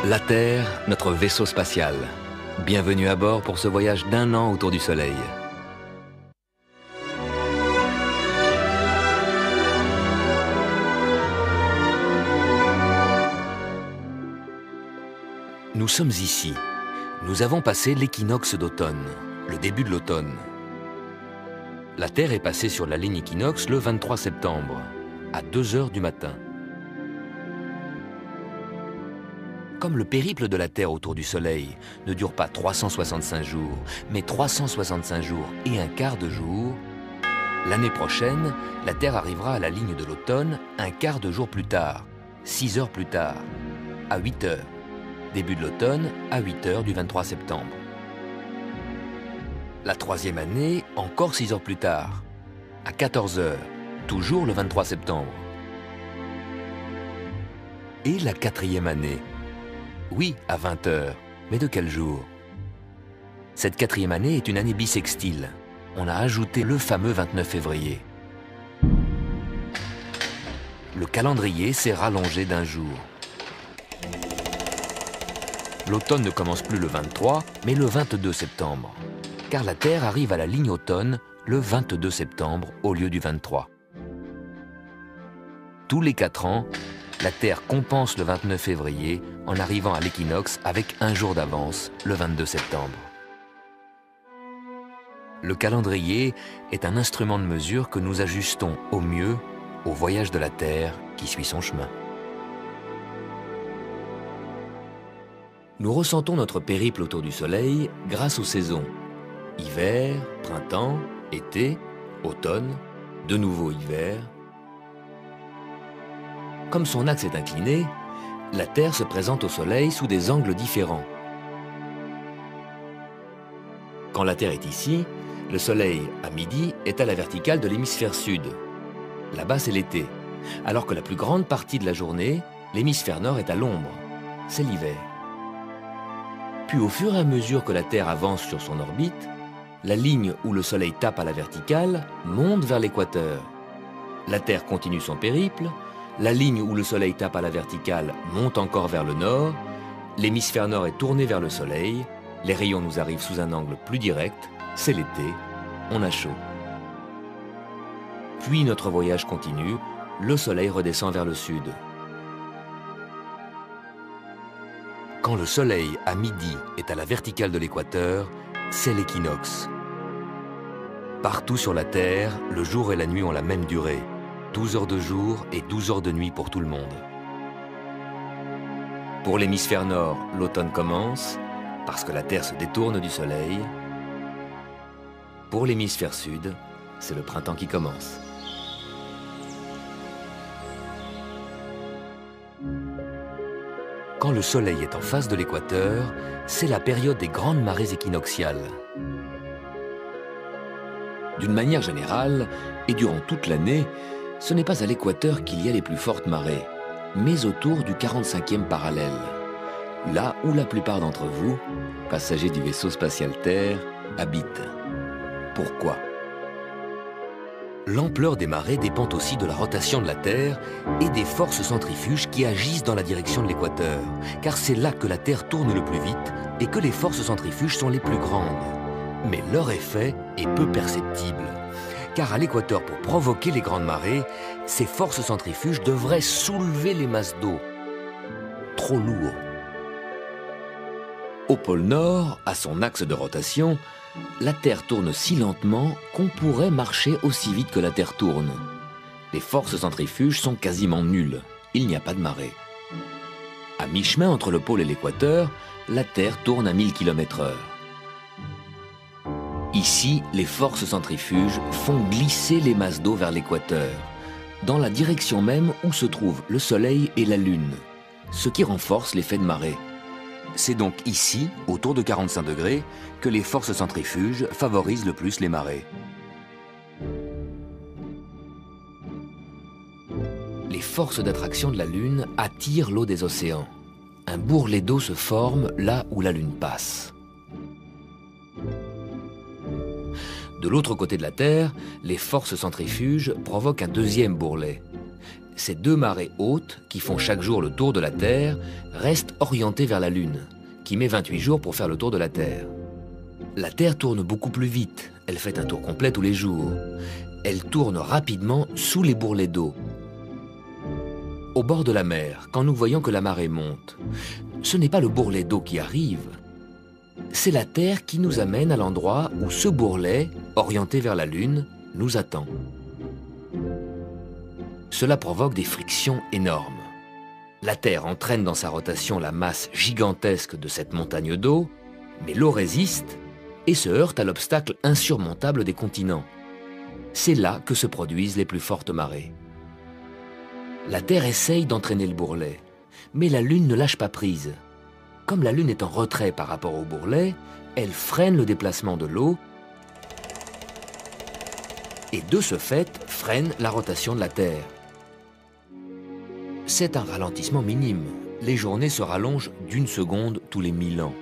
La Terre, notre vaisseau spatial. Bienvenue à bord pour ce voyage d'1 an autour du Soleil. Nous sommes ici. Nous avons passé l'équinoxe d'automne, le début de l'automne. La Terre est passée sur la ligne équinoxe le 23 septembre, à 2 heures du matin. Comme le périple de la Terre autour du Soleil ne dure pas 365 jours, mais 365 jours et un quart de jour, l'année prochaine, la Terre arrivera à la ligne de l'automne un quart de jour plus tard, 6 heures plus tard, à 8 heures. Début de l'automne, à 8 heures du 23 septembre. La troisième année, encore 6 heures plus tard, à 14 heures, toujours le 23 septembre. Et la quatrième année, oui, à 20 heures, mais de quel jour? Cette quatrième année est une année bissextile. On a ajouté le fameux 29 février. Le calendrier s'est rallongé d'1 jour. L'automne ne commence plus le 23, mais le 22 septembre. Car la Terre arrive à la ligne automne le 22 septembre au lieu du 23. Tous les 4 ans, la Terre compense le 29 février en arrivant à l'équinoxe avec 1 jour d'avance, le 22 septembre. Le calendrier est un instrument de mesure que nous ajustons au mieux au voyage de la Terre qui suit son chemin. Nous ressentons notre périple autour du Soleil grâce aux saisons. Hiver, printemps, été, automne, de nouveau hiver. Comme son axe est incliné, la Terre se présente au Soleil sous des angles différents. Quand la Terre est ici, le Soleil, à midi, est à la verticale de l'hémisphère sud. Là-bas, c'est l'été, alors que la plus grande partie de la journée, l'hémisphère nord est à l'ombre. C'est l'hiver. Puis au fur et à mesure que la Terre avance sur son orbite, la ligne où le Soleil tape à la verticale monte vers l'équateur. La Terre continue son périple, la ligne où le Soleil tape à la verticale monte encore vers le nord, l'hémisphère nord est tourné vers le Soleil, les rayons nous arrivent sous un angle plus direct, c'est l'été, on a chaud. Puis notre voyage continue, le Soleil redescend vers le sud. Quand le Soleil, à midi, est à la verticale de l'équateur, c'est l'équinoxe. Partout sur la Terre, le jour et la nuit ont la même durée, 12 heures de jour et 12 heures de nuit pour tout le monde. Pour l'hémisphère nord, l'automne commence, parce que la Terre se détourne du Soleil. Pour l'hémisphère sud, c'est le printemps qui commence. Quand le Soleil est en face de l'équateur, c'est la période des grandes marées équinoxiales. D'une manière générale, et durant toute l'année, ce n'est pas à l'équateur qu'il y a les plus fortes marées, mais autour du 45e parallèle, là où la plupart d'entre vous, passagers du vaisseau spatial Terre, habitent. Pourquoi? L'ampleur des marées dépend aussi de la rotation de la Terre et des forces centrifuges qui agissent dans la direction de l'équateur, car c'est là que la Terre tourne le plus vite et que les forces centrifuges sont les plus grandes. Mais leur effet est peu perceptible, car à l'équateur, pour provoquer les grandes marées, ces forces centrifuges devraient soulever les masses d'eau. Trop lourd. Au pôle Nord, à son axe de rotation, la Terre tourne si lentement qu'on pourrait marcher aussi vite que la Terre tourne. Les forces centrifuges sont quasiment nulles. Il n'y a pas de marée. À mi-chemin entre le pôle et l'équateur, la Terre tourne à 1000 km/h. Ici, les forces centrifuges font glisser les masses d'eau vers l'équateur, dans la direction même où se trouvent le Soleil et la Lune, ce qui renforce l'effet de marée. C'est donc ici, autour de 45 degrés, que les forces centrifuges favorisent le plus les marées. Les forces d'attraction de la Lune attirent l'eau des océans. Un bourrelet d'eau se forme là où la Lune passe. De l'autre côté de la Terre, les forces centrifuges provoquent un deuxième bourrelet. Ces deux marées hautes, qui font chaque jour le tour de la Terre, restent orientées vers la Lune, qui met 28 jours pour faire le tour de la Terre. La Terre tourne beaucoup plus vite, elle fait un tour complet tous les jours. Elle tourne rapidement sous les bourrelets d'eau. Au bord de la mer, quand nous voyons que la marée monte, ce n'est pas le bourrelet d'eau qui arrive, c'est la Terre qui nous amène à l'endroit où ce bourrelet, orienté vers la Lune, nous attend. Cela provoque des frictions énormes. La Terre entraîne dans sa rotation la masse gigantesque de cette montagne d'eau, mais l'eau résiste et se heurte à l'obstacle insurmontable des continents. C'est là que se produisent les plus fortes marées. La Terre essaye d'entraîner le bourrelet, mais la Lune ne lâche pas prise. Comme la Lune est en retrait par rapport au bourrelet, elle freine le déplacement de l'eau et de ce fait freine la rotation de la Terre. C'est un ralentissement minime. Les journées se rallongent d'1 seconde tous les 1000 ans.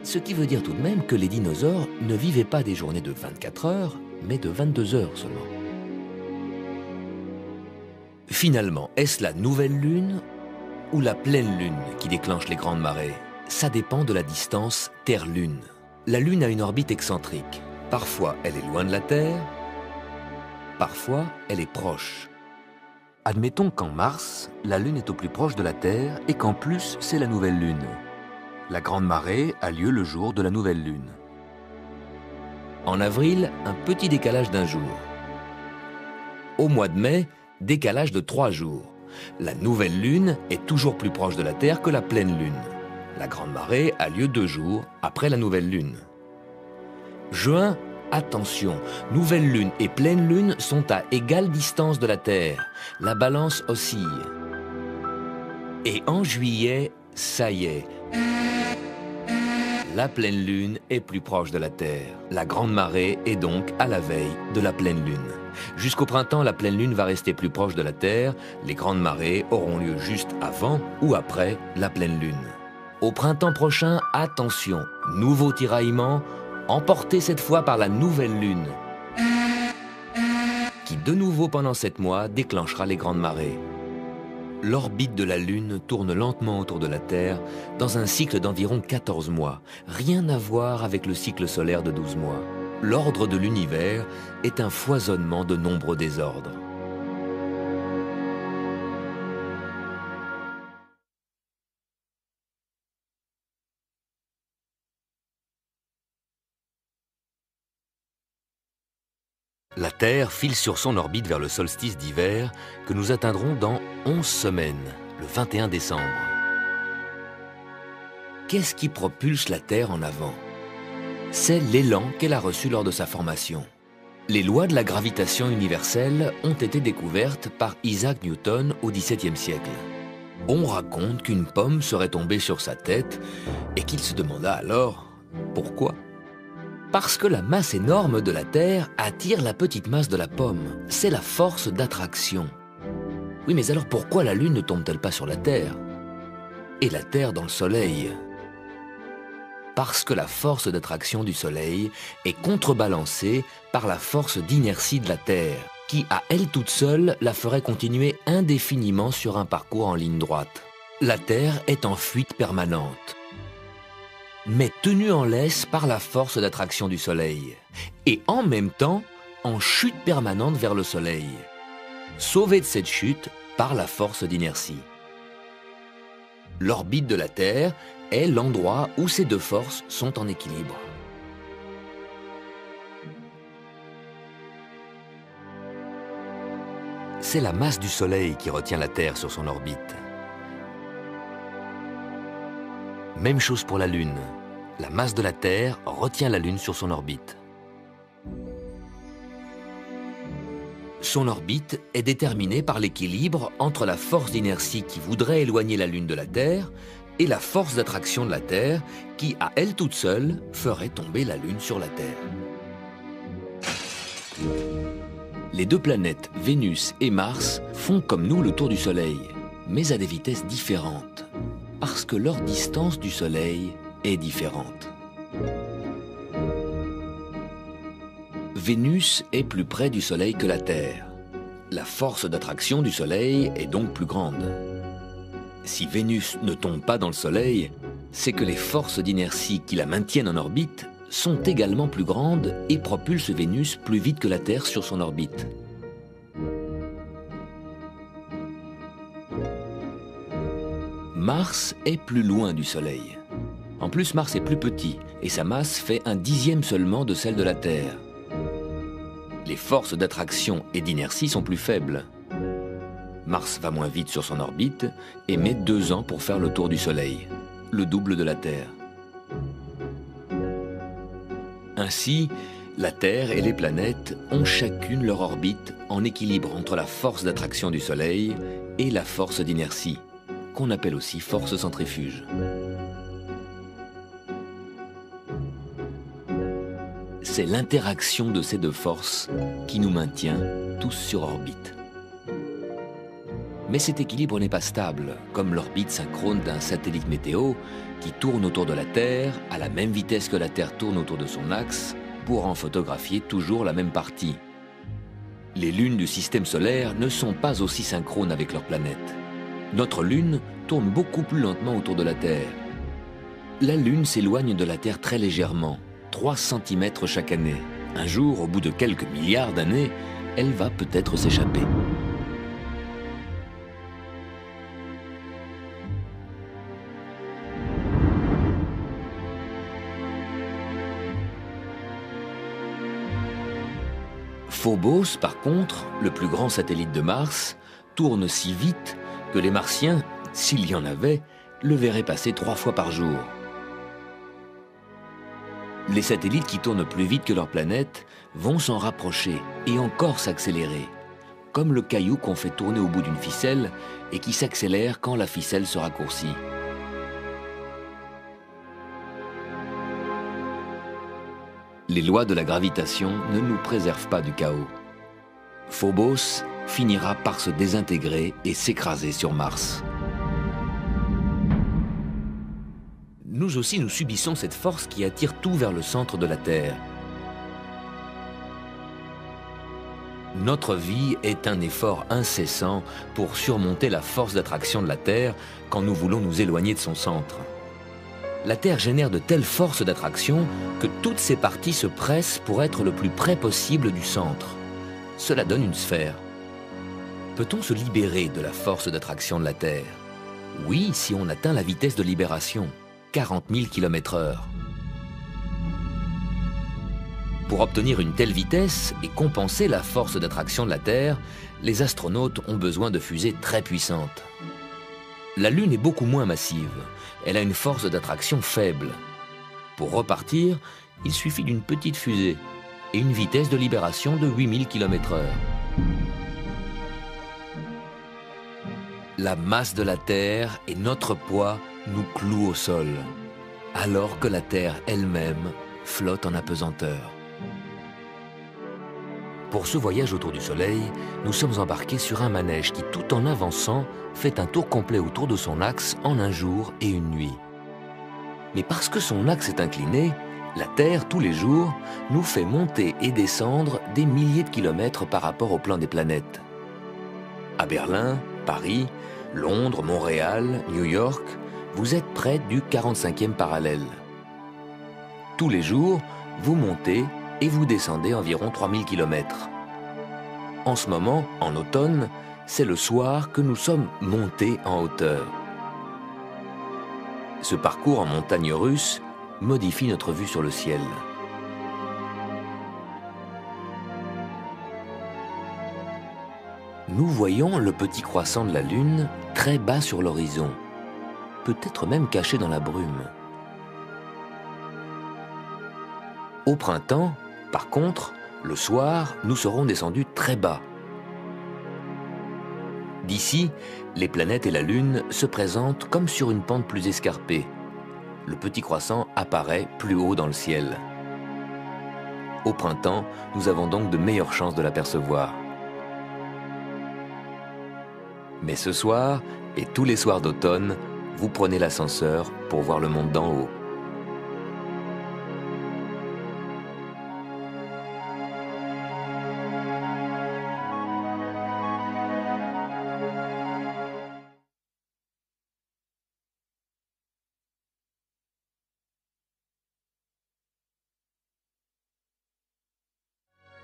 Ce qui veut dire tout de même que les dinosaures ne vivaient pas des journées de 24 heures, mais de 22 heures seulement. Finalement, est-ce la nouvelle Lune ou la pleine Lune qui déclenche les grandes marées? Ça dépend de la distance Terre-Lune. La Lune a une orbite excentrique. Parfois, elle est loin de la Terre, parfois, elle est proche. Admettons qu'en mars, la Lune est au plus proche de la Terre et qu'en plus, c'est la nouvelle Lune. La grande marée a lieu le jour de la nouvelle Lune. En avril, un petit décalage d'1 jour. Au mois de mai, décalage de 3 jours. La nouvelle Lune est toujours plus proche de la Terre que la pleine Lune. La grande marée a lieu 2 jours après la nouvelle Lune. Juin, attention, nouvelle Lune et pleine Lune sont à égale distance de la Terre. La balance oscille. Et en juillet, ça y est, la pleine Lune est plus proche de la Terre. La grande marée est donc à la veille de la pleine Lune. Jusqu'au printemps, la pleine Lune va rester plus proche de la Terre. Les grandes marées auront lieu juste avant ou après la pleine Lune. Au printemps prochain, attention, nouveau tiraillement, emporté cette fois par la nouvelle Lune, qui de nouveau pendant 7 mois déclenchera les grandes marées. L'orbite de la Lune tourne lentement autour de la Terre dans un cycle d'environ 14 mois. Rien à voir avec le cycle solaire de 12 mois. L'ordre de l'univers est un foisonnement de nombreux désordres. La Terre file sur son orbite vers le solstice d'hiver que nous atteindrons dans 11 semaines, le 21 décembre. Qu'est-ce qui propulse la Terre en avant? C'est l'élan qu'elle a reçu lors de sa formation. Les lois de la gravitation universelle ont été découvertes par Isaac Newton au XVIIe siècle. On raconte qu'une pomme serait tombée sur sa tête et qu'il se demanda alors pourquoi. Parce que la masse énorme de la Terre attire la petite masse de la pomme. C'est la force d'attraction. Oui, mais alors pourquoi la Lune ne tombe-t-elle pas sur la Terre? Et la Terre dans le Soleil? Parce que la force d'attraction du Soleil est contrebalancée par la force d'inertie de la Terre, qui à elle toute seule la ferait continuer indéfiniment sur un parcours en ligne droite. La Terre est en fuite permanente, mais tenue en laisse par la force d'attraction du Soleil, et en même temps en chute permanente vers le Soleil, sauvée de cette chute par la force d'inertie. L'orbite de la Terre est l'endroit où ces deux forces sont en équilibre. C'est la masse du Soleil qui retient la Terre sur son orbite. Même chose pour la Lune. La masse de la Terre retient la Lune sur son orbite. Son orbite est déterminée par l'équilibre entre la force d'inertie qui voudrait éloigner la Lune de la Terre et la force d'attraction de la Terre qui, à elle toute seule, ferait tomber la Lune sur la Terre. Les deux planètes, Vénus et Mars, font comme nous le tour du Soleil, mais à des vitesses différentes, parce que leur distance du Soleil est différente. Vénus est plus près du Soleil que la Terre. La force d'attraction du Soleil est donc plus grande. Si Vénus ne tombe pas dans le Soleil, c'est que les forces d'inertie qui la maintiennent en orbite sont également plus grandes et propulsent Vénus plus vite que la Terre sur son orbite. Mars est plus loin du Soleil. En plus, Mars est plus petit et sa masse fait 1/10 seulement de celle de la Terre. Les forces d'attraction et d'inertie sont plus faibles. Mars va moins vite sur son orbite et met 2 ans pour faire le tour du Soleil, le double de la Terre. Ainsi, la Terre et les planètes ont chacune leur orbite en équilibre entre la force d'attraction du Soleil et la force d'inertie, qu'on appelle aussi force centrifuge. C'est l'interaction de ces deux forces qui nous maintient tous sur orbite. Mais cet équilibre n'est pas stable, comme l'orbite synchrone d'un satellite météo qui tourne autour de la Terre à la même vitesse que la Terre tourne autour de son axe pour en photographier toujours la même partie. Les lunes du système solaire ne sont pas aussi synchrones avec leurs planètes. Notre Lune tourne beaucoup plus lentement autour de la Terre. La Lune s'éloigne de la Terre très légèrement, 3 cm chaque année. Un jour, au bout de quelques milliards d'années, elle va peut-être s'échapper. Phobos, par contre, le plus grand satellite de Mars, tourne si vite que les Martiens, s'il y en avait, le verraient passer 3 fois par jour. Les satellites qui tournent plus vite que leur planète vont s'en rapprocher et encore s'accélérer, comme le caillou qu'on fait tourner au bout d'une ficelle et qui s'accélère quand la ficelle se raccourcit. Les lois de la gravitation ne nous préservent pas du chaos. Phobos finira par se désintégrer et s'écraser sur Mars. Nous aussi, nous subissons cette force qui attire tout vers le centre de la Terre. Notre vie est un effort incessant pour surmonter la force d'attraction de la Terre quand nous voulons nous éloigner de son centre. La Terre génère de telles forces d'attraction que toutes ses parties se pressent pour être le plus près possible du centre. Cela donne une sphère. Peut-on se libérer de la force d'attraction de la Terre? Oui, si on atteint la vitesse de libération, 40 000 km/h. Pour obtenir une telle vitesse et compenser la force d'attraction de la Terre, les astronautes ont besoin de fusées très puissantes. La Lune est beaucoup moins massive. Elle a une force d'attraction faible. Pour repartir, il suffit d'une petite fusée et une vitesse de libération de 8000 km/h. La masse de la Terre et notre poids nous clouent au sol, alors que la Terre elle-même flotte en apesanteur. Pour ce voyage autour du Soleil, nous sommes embarqués sur un manège qui, tout en avançant, fait un tour complet autour de son axe en un jour et une nuit. Mais parce que son axe est incliné, la Terre, tous les jours, nous fait monter et descendre des milliers de kilomètres par rapport au plan des planètes. À Berlin, Paris, Londres, Montréal, New York, vous êtes près du 45e parallèle. Tous les jours, vous montez et vous descendez environ 3000 km. En ce moment, en automne, c'est le soir que nous sommes montés en hauteur. Ce parcours en montagne russe modifie notre vue sur le ciel. Nous voyons le petit croissant de la Lune très bas sur l'horizon, peut-être même caché dans la brume. Au printemps, par contre, le soir, nous serons descendus très bas. D'ici, les planètes et la Lune se présentent comme sur une pente plus escarpée. Le petit croissant apparaît plus haut dans le ciel. Au printemps, nous avons donc de meilleures chances de l'apercevoir. Mais ce soir, et tous les soirs d'automne, vous prenez l'ascenseur pour voir le monde d'en haut.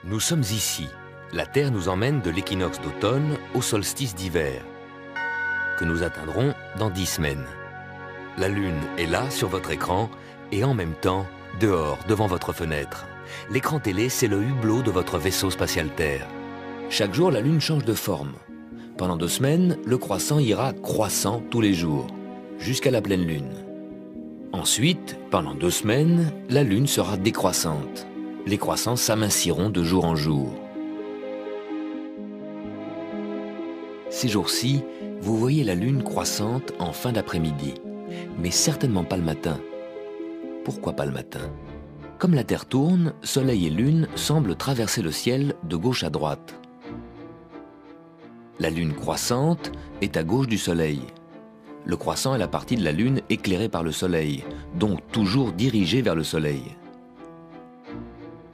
Nous sommes ici. La Terre nous emmène de l'équinoxe d'automne au solstice d'hiver, que nous atteindrons dans 10 semaines. La Lune est là, sur votre écran, et en même temps, dehors, devant votre fenêtre. L'écran télé, c'est le hublot de votre vaisseau spatial Terre. Chaque jour, la Lune change de forme. Pendant 2 semaines, le croissant ira croissant tous les jours, jusqu'à la pleine Lune. Ensuite, pendant 2 semaines, la Lune sera décroissante. Les croissants s'aminciront de jour en jour. Ces jours-ci, vous voyez la Lune croissante en fin d'après-midi, mais certainement pas le matin. Pourquoi pas le matin? Comme la Terre tourne, Soleil et Lune semblent traverser le ciel de gauche à droite. La Lune croissante est à gauche du Soleil. Le croissant est la partie de la Lune éclairée par le Soleil, donc toujours dirigée vers le Soleil.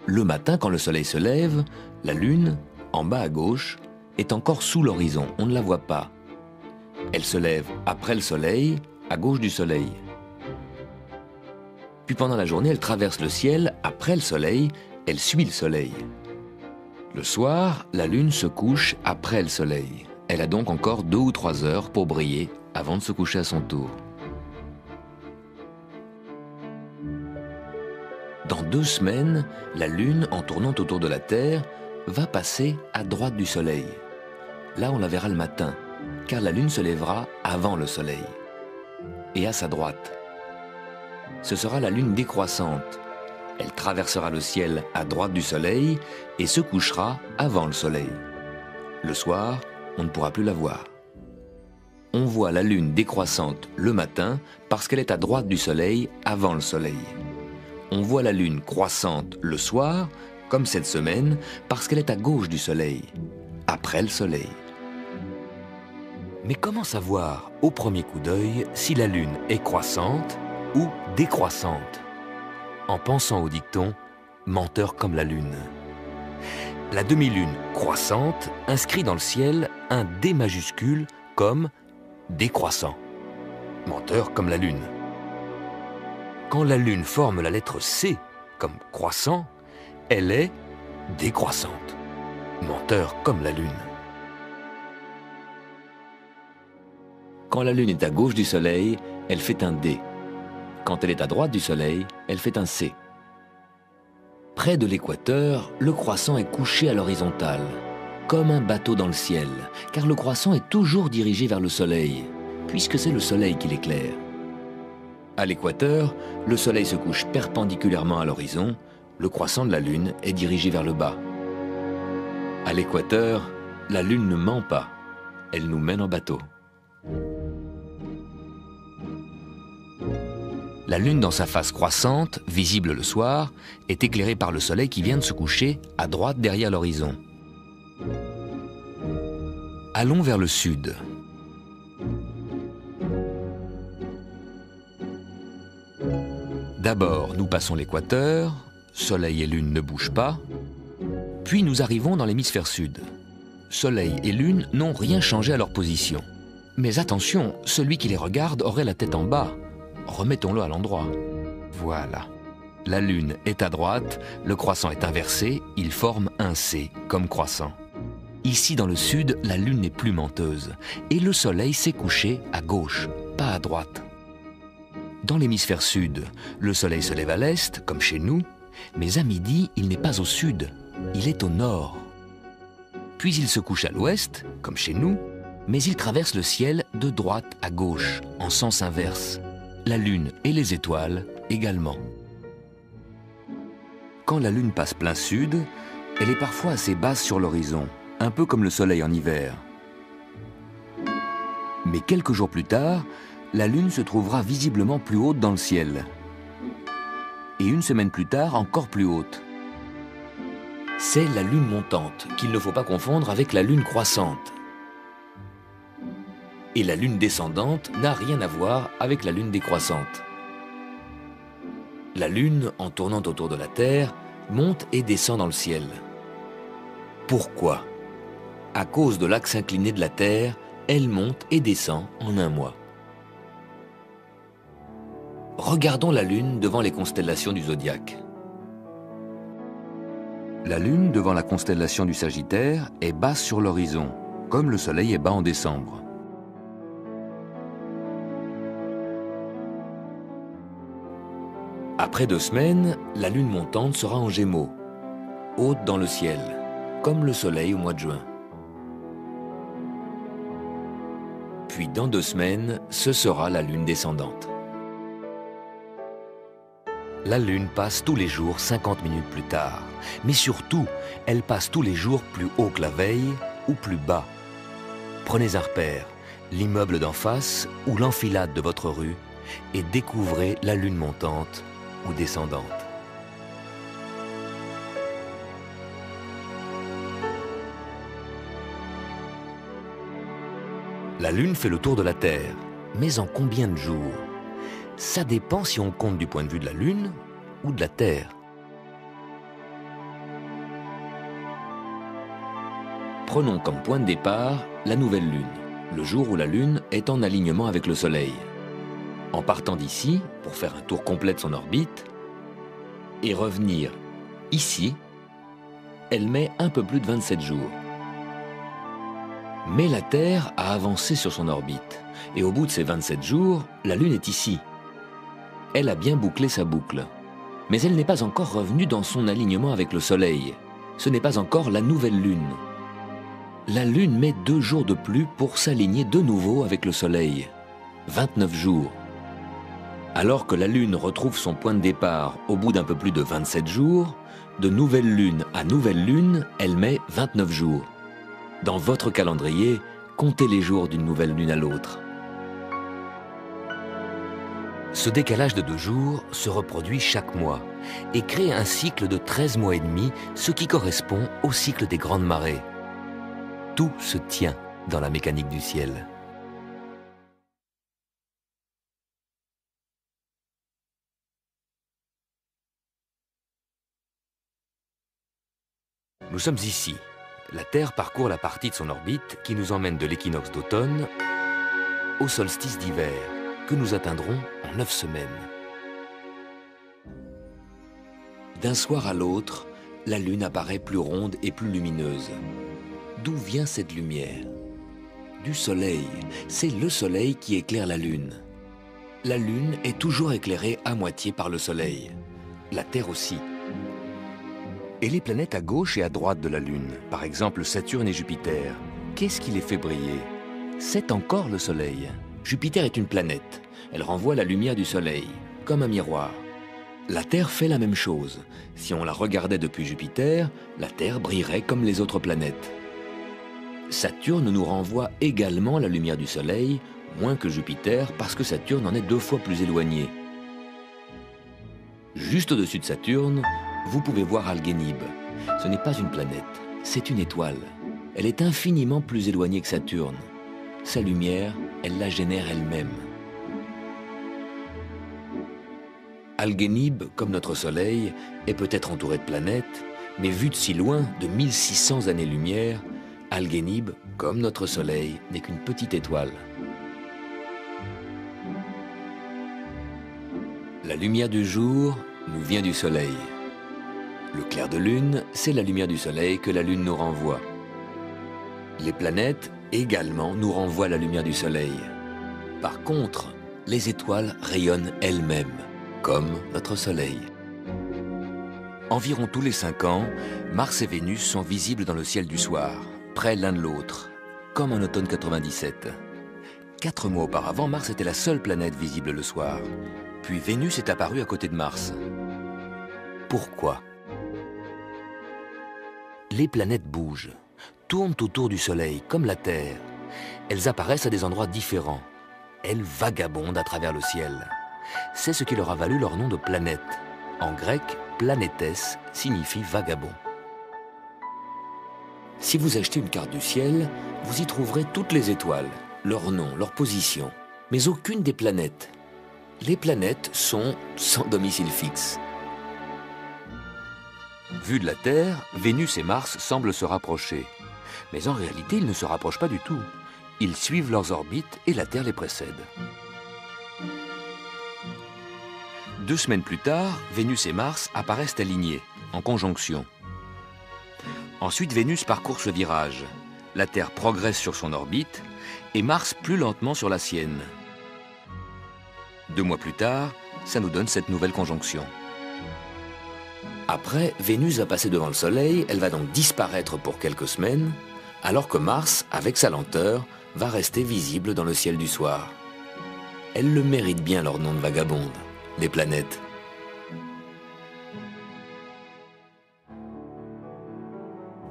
Le matin, quand le Soleil se lève, la Lune, en bas à gauche, est encore sous l'horizon, on ne la voit pas. Elle se lève après le Soleil, à gauche du Soleil. Puis pendant la journée, elle traverse le ciel après le Soleil, elle suit le Soleil. Le soir, la Lune se couche après le Soleil. Elle a donc encore 2 ou 3 heures pour briller avant de se coucher à son tour. Dans 2 semaines, la Lune, en tournant autour de la Terre, va passer à droite du Soleil. Là, on la verra le matin, car la Lune se lèvera avant le Soleil. Et à sa droite, ce sera la Lune décroissante. Elle traversera le ciel à droite du Soleil et se couchera avant le Soleil. Le soir, on ne pourra plus la voir. On voit la Lune décroissante le matin parce qu'elle est à droite du Soleil avant le Soleil. On voit la Lune croissante le soir, comme cette semaine, parce qu'elle est à gauche du Soleil, après le Soleil. Mais comment savoir, au premier coup d'œil, si la Lune est croissante ou décroissante? En pensant au dicton « menteur comme la Lune ». La demi-lune croissante inscrit dans le ciel un D majuscule comme décroissant. Menteur comme la Lune. Quand la Lune forme la lettre C comme croissant, elle est décroissante. Menteur comme la Lune. Quand la Lune est à gauche du Soleil, elle fait un D. Quand elle est à droite du Soleil, elle fait un C. Près de l'équateur, le croissant est couché à l'horizontale, comme un bateau dans le ciel, car le croissant est toujours dirigé vers le Soleil, puisque c'est le Soleil qui l'éclaire. À l'équateur, le Soleil se couche perpendiculairement à l'horizon, le croissant de la Lune est dirigé vers le bas. À l'équateur, la Lune ne ment pas, elle nous mène en bateau. La Lune dans sa face croissante, visible le soir, est éclairée par le Soleil qui vient de se coucher à droite derrière l'horizon. Allons vers le sud. D'abord, nous passons l'équateur, Soleil et Lune ne bougent pas, puis nous arrivons dans l'hémisphère sud. Soleil et Lune n'ont rien changé à leur position. Mais attention, celui qui les regarde aurait la tête en bas. Remettons-le à l'endroit. Voilà. La Lune est à droite, le croissant est inversé, il forme un C, comme croissant. Ici, dans le sud, la Lune n'est plus menteuse, et le Soleil s'est couché à gauche, pas à droite. Dans l'hémisphère sud, le Soleil se lève à l'est, comme chez nous, mais à midi, il n'est pas au sud, il est au nord. Puis il se couche à l'ouest, comme chez nous, mais il traverse le ciel de droite à gauche, en sens inverse. La Lune et les étoiles également. Quand la Lune passe plein sud, elle est parfois assez basse sur l'horizon, un peu comme le Soleil en hiver. Mais quelques jours plus tard, la Lune se trouvera visiblement plus haute dans le ciel. Et une semaine plus tard, encore plus haute. C'est la Lune montante, qu'il ne faut pas confondre avec la Lune croissante. Et la Lune descendante n'a rien à voir avec la Lune décroissante. La Lune, en tournant autour de la Terre, monte et descend dans le ciel. Pourquoi? À cause de l'axe incliné de la Terre, elle monte et descend en un mois. Regardons la Lune devant les constellations du zodiaque. La Lune, devant la constellation du Sagittaire, est basse sur l'horizon, comme le Soleil est bas en décembre. Après 2 semaines, la Lune montante sera en Gémeaux, haute dans le ciel, comme le Soleil au mois de juin. Puis dans 2 semaines, ce sera la Lune descendante. La Lune passe tous les jours 50 minutes plus tard. Mais surtout, elle passe tous les jours plus haut que la veille ou plus bas. Prenez un repère, l'immeuble d'en face ou l'enfilade de votre rue, et découvrez la Lune montante ou descendante. La Lune fait le tour de la Terre, mais en combien de jours? Ça dépend si on compte du point de vue de la Lune ou de la Terre. Prenons comme point de départ la nouvelle Lune, le jour où la Lune est en alignement avec le Soleil. En partant d'ici, pour faire un tour complet de son orbite, et revenir ici, elle met un peu plus de 27 jours. Mais la Terre a avancé sur son orbite, et au bout de ces 27 jours, la Lune est ici. Elle a bien bouclé sa boucle, mais elle n'est pas encore revenue dans son alignement avec le Soleil. Ce n'est pas encore la nouvelle Lune. La Lune met 2 jours de plus pour s'aligner de nouveau avec le Soleil. 29 jours. Alors que la Lune retrouve son point de départ au bout d'un peu plus de 27 jours, de nouvelle Lune à nouvelle Lune, elle met 29 jours. Dans votre calendrier, comptez les jours d'une nouvelle Lune à l'autre. Ce décalage de 2 jours se reproduit chaque mois et crée un cycle de 13 mois et demi, ce qui correspond au cycle des grandes marées. Tout se tient dans la mécanique du ciel. Nous sommes ici. La Terre parcourt la partie de son orbite qui nous emmène de l'équinoxe d'automne au solstice d'hiver, que nous atteindrons en 9 semaines. D'un soir à l'autre, la Lune apparaît plus ronde et plus lumineuse. D'où vient cette lumière? Du Soleil. C'est le Soleil qui éclaire la Lune. La Lune est toujours éclairée à moitié par le Soleil. La Terre aussi. Et les planètes à gauche et à droite de la Lune, par exemple Saturne et Jupiter, qu'est-ce qui les fait briller? C'est encore le Soleil. Jupiter est une planète. Elle renvoie la lumière du Soleil, comme un miroir. La Terre fait la même chose. Si on la regardait depuis Jupiter, la Terre brillerait comme les autres planètes. Saturne nous renvoie également la lumière du Soleil, moins que Jupiter, parce que Saturne en est 2 fois plus éloigné. Juste au-dessus de Saturne, vous pouvez voir Algénibe. Ce n'est pas une planète, c'est une étoile. Elle est infiniment plus éloignée que Saturne. Sa lumière, elle la génère elle-même. Algénibe, comme notre Soleil, est peut-être entouré de planètes, mais vu de si loin, de 1600 années-lumière, Algénibe, comme notre Soleil, n'est qu'une petite étoile. La lumière du jour nous vient du Soleil. Le clair de lune, c'est la lumière du Soleil que la Lune nous renvoie. Les planètes, également, nous renvoient la lumière du Soleil. Par contre, les étoiles rayonnent elles-mêmes, comme notre Soleil. Environ tous les 5 ans, Mars et Vénus sont visibles dans le ciel du soir, près l'un de l'autre, comme en automne 97. 4 mois auparavant, Mars était la seule planète visible le soir. Puis Vénus est apparue à côté de Mars. Pourquoi? Les planètes bougent, tournent autour du Soleil, comme la Terre. Elles apparaissent à des endroits différents. Elles vagabondent à travers le ciel. C'est ce qui leur a valu leur nom de planète. En grec, planétès signifie vagabond. Si vous achetez une carte du ciel, vous y trouverez toutes les étoiles, leur nom, leur position, mais aucune des planètes. Les planètes sont sans domicile fixe. Vu de la Terre, Vénus et Mars semblent se rapprocher. Mais en réalité, ils ne se rapprochent pas du tout. Ils suivent leurs orbites et la Terre les précède. 2 semaines plus tard, Vénus et Mars apparaissent alignés, en conjonction. Ensuite, Vénus parcourt ce virage. La Terre progresse sur son orbite et Mars plus lentement sur la sienne. 2 mois plus tard, ça nous donne cette nouvelle conjonction. Après, Vénus va passer devant le Soleil, elle va donc disparaître pour quelques semaines, alors que Mars, avec sa lenteur, va rester visible dans le ciel du soir. Elles le méritent bien leur nom de vagabondes, les planètes.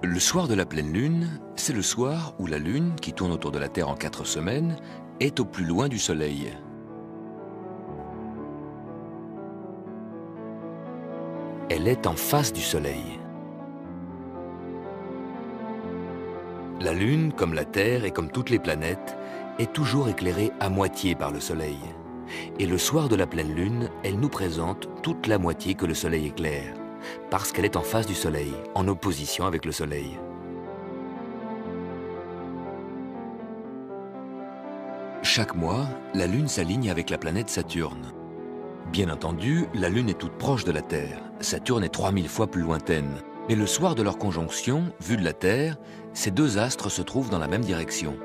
Le soir de la pleine lune, c'est le soir où la Lune, qui tourne autour de la Terre en 4 semaines, est au plus loin du Soleil. Elle est en face du Soleil. La Lune, comme la Terre et comme toutes les planètes, est toujours éclairée à moitié par le Soleil. Et le soir de la pleine Lune, elle nous présente toute la moitié que le Soleil éclaire, parce qu'elle est en face du Soleil, en opposition avec le Soleil. Chaque mois, la Lune s'aligne avec la planète Saturne. Bien entendu, la Lune est toute proche de la Terre. Saturne est 3000 fois plus lointaine. Mais le soir de leur conjonction, vue de la Terre, ces 2 astres se trouvent dans la même direction.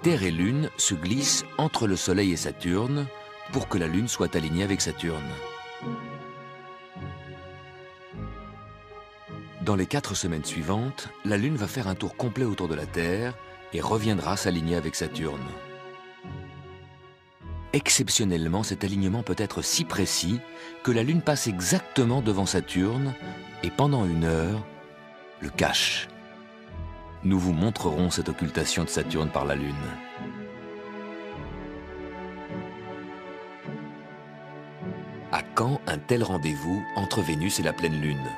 Terre et Lune se glissent entre le Soleil et Saturne pour que la Lune soit alignée avec Saturne. Dans les 4 semaines suivantes, la Lune va faire un tour complet autour de la Terre et reviendra s'aligner avec Saturne. Exceptionnellement, cet alignement peut être si précis que la Lune passe exactement devant Saturne et pendant 1 heure, le cache. Nous vous montrerons cette occultation de Saturne par la Lune. À quand un tel rendez-vous entre Vénus et la pleine Lune?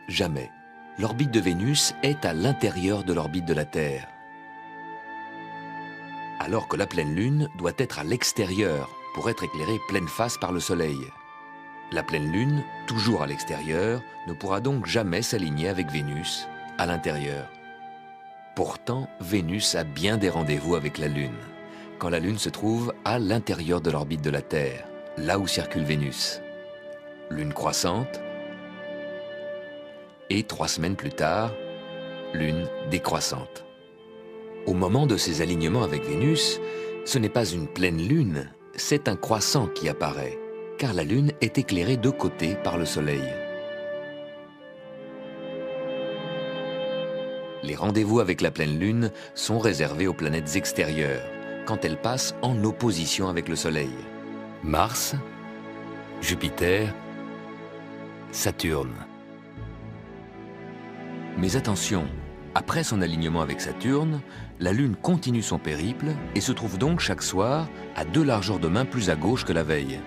Jamais. L'orbite de Vénus est à l'intérieur de l'orbite de la Terre, alors que la pleine Lune doit être à l'extérieur pour être éclairée pleine face par le Soleil. La pleine Lune, toujours à l'extérieur, ne pourra donc jamais s'aligner avec Vénus, à l'intérieur. Pourtant, Vénus a bien des rendez-vous avec la Lune, quand la Lune se trouve à l'intérieur de l'orbite de la Terre, là où circule Vénus. Lune croissante, et 3 semaines plus tard, Lune décroissante. Au moment de ces alignements avec Vénus, ce n'est pas une pleine Lune, c'est un croissant qui apparaît, car la Lune est éclairée de côté par le Soleil. Les rendez-vous avec la pleine Lune sont réservés aux planètes extérieures, quand elles passent en opposition avec le Soleil. Mars, Jupiter, Saturne. Mais attention, après son alignement avec Saturne, la Lune continue son périple et se trouve donc chaque soir à 2 largeurs de main plus à gauche que la veille.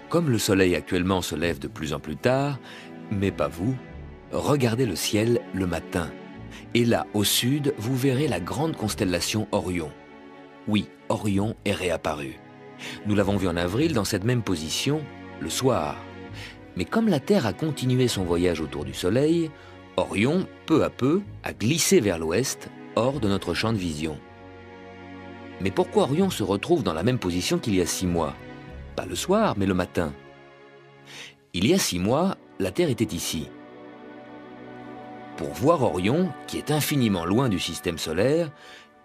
Comme le Soleil actuellement se lève de plus en plus tard, mais pas vous, regardez le ciel le matin. Et là, au sud, vous verrez la grande constellation Orion. Oui, Orion est réapparu. Nous l'avons vu en avril dans cette même position, le soir. Mais comme la Terre a continué son voyage autour du Soleil, Orion, peu à peu, a glissé vers l'ouest, hors de notre champ de vision. Mais pourquoi Orion se retrouve dans la même position qu'il y a 6 mois? Pas le soir, mais le matin. Il y a 6 mois, la Terre était ici. Pour voir Orion, qui est infiniment loin du système solaire,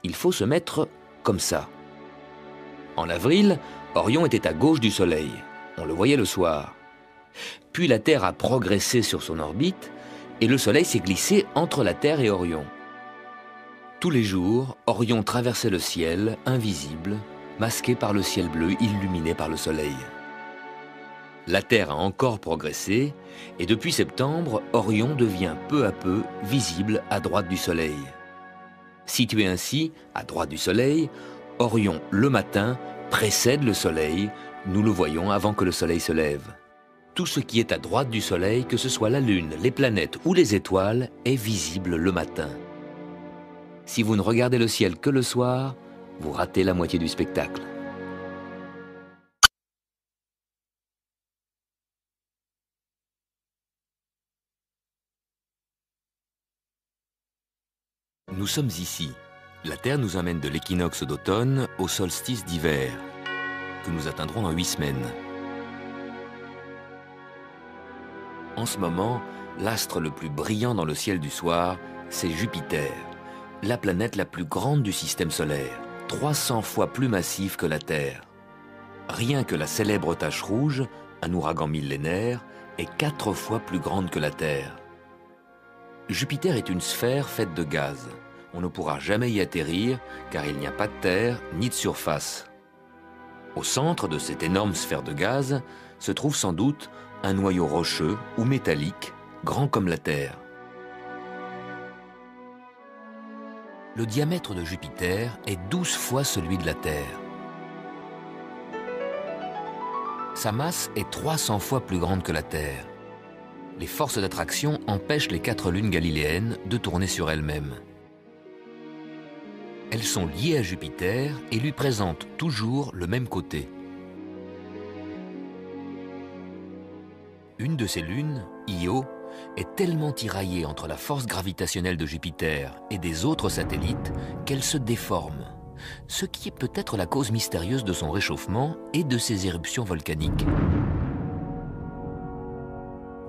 il faut se mettre comme ça. En avril, Orion était à gauche du Soleil. On le voyait le soir. Puis la Terre a progressé sur son orbite et le Soleil s'est glissé entre la Terre et Orion. Tous les jours, Orion traversait le ciel, invisible, masqué par le ciel bleu illuminé par le Soleil. La Terre a encore progressé et depuis septembre, Orion devient peu à peu visible à droite du Soleil. Situé ainsi, à droite du Soleil, Orion, le matin, précède le Soleil, nous le voyons avant que le Soleil se lève. Tout ce qui est à droite du Soleil, que ce soit la Lune, les planètes ou les étoiles, est visible le matin. Si vous ne regardez le ciel que le soir, vous ratez la moitié du spectacle. Nous sommes ici. La Terre nous emmène de l'équinoxe d'automne au solstice d'hiver, que nous atteindrons dans 8 semaines. En ce moment, l'astre le plus brillant dans le ciel du soir, c'est Jupiter, la planète la plus grande du système solaire, 300 fois plus massive que la Terre. Rien que la célèbre tache rouge, un ouragan millénaire, est 4 fois plus grande que la Terre. Jupiter est une sphère faite de gaz. On ne pourra jamais y atterrir car il n'y a pas de terre ni de surface. Au centre de cette énorme sphère de gaz se trouve sans doute un noyau rocheux ou métallique, grand comme la Terre. Le diamètre de Jupiter est 12 fois celui de la Terre. Sa masse est 300 fois plus grande que la Terre. Les forces d'attraction empêchent les 4 lunes galiléennes de tourner sur elles-mêmes. Elles sont liées à Jupiter et lui présentent toujours le même côté. Une de ces lunes, Io, est tellement tiraillée entre la force gravitationnelle de Jupiter et des autres satellites qu'elle se déforme, ce qui est peut-être la cause mystérieuse de son réchauffement et de ses éruptions volcaniques.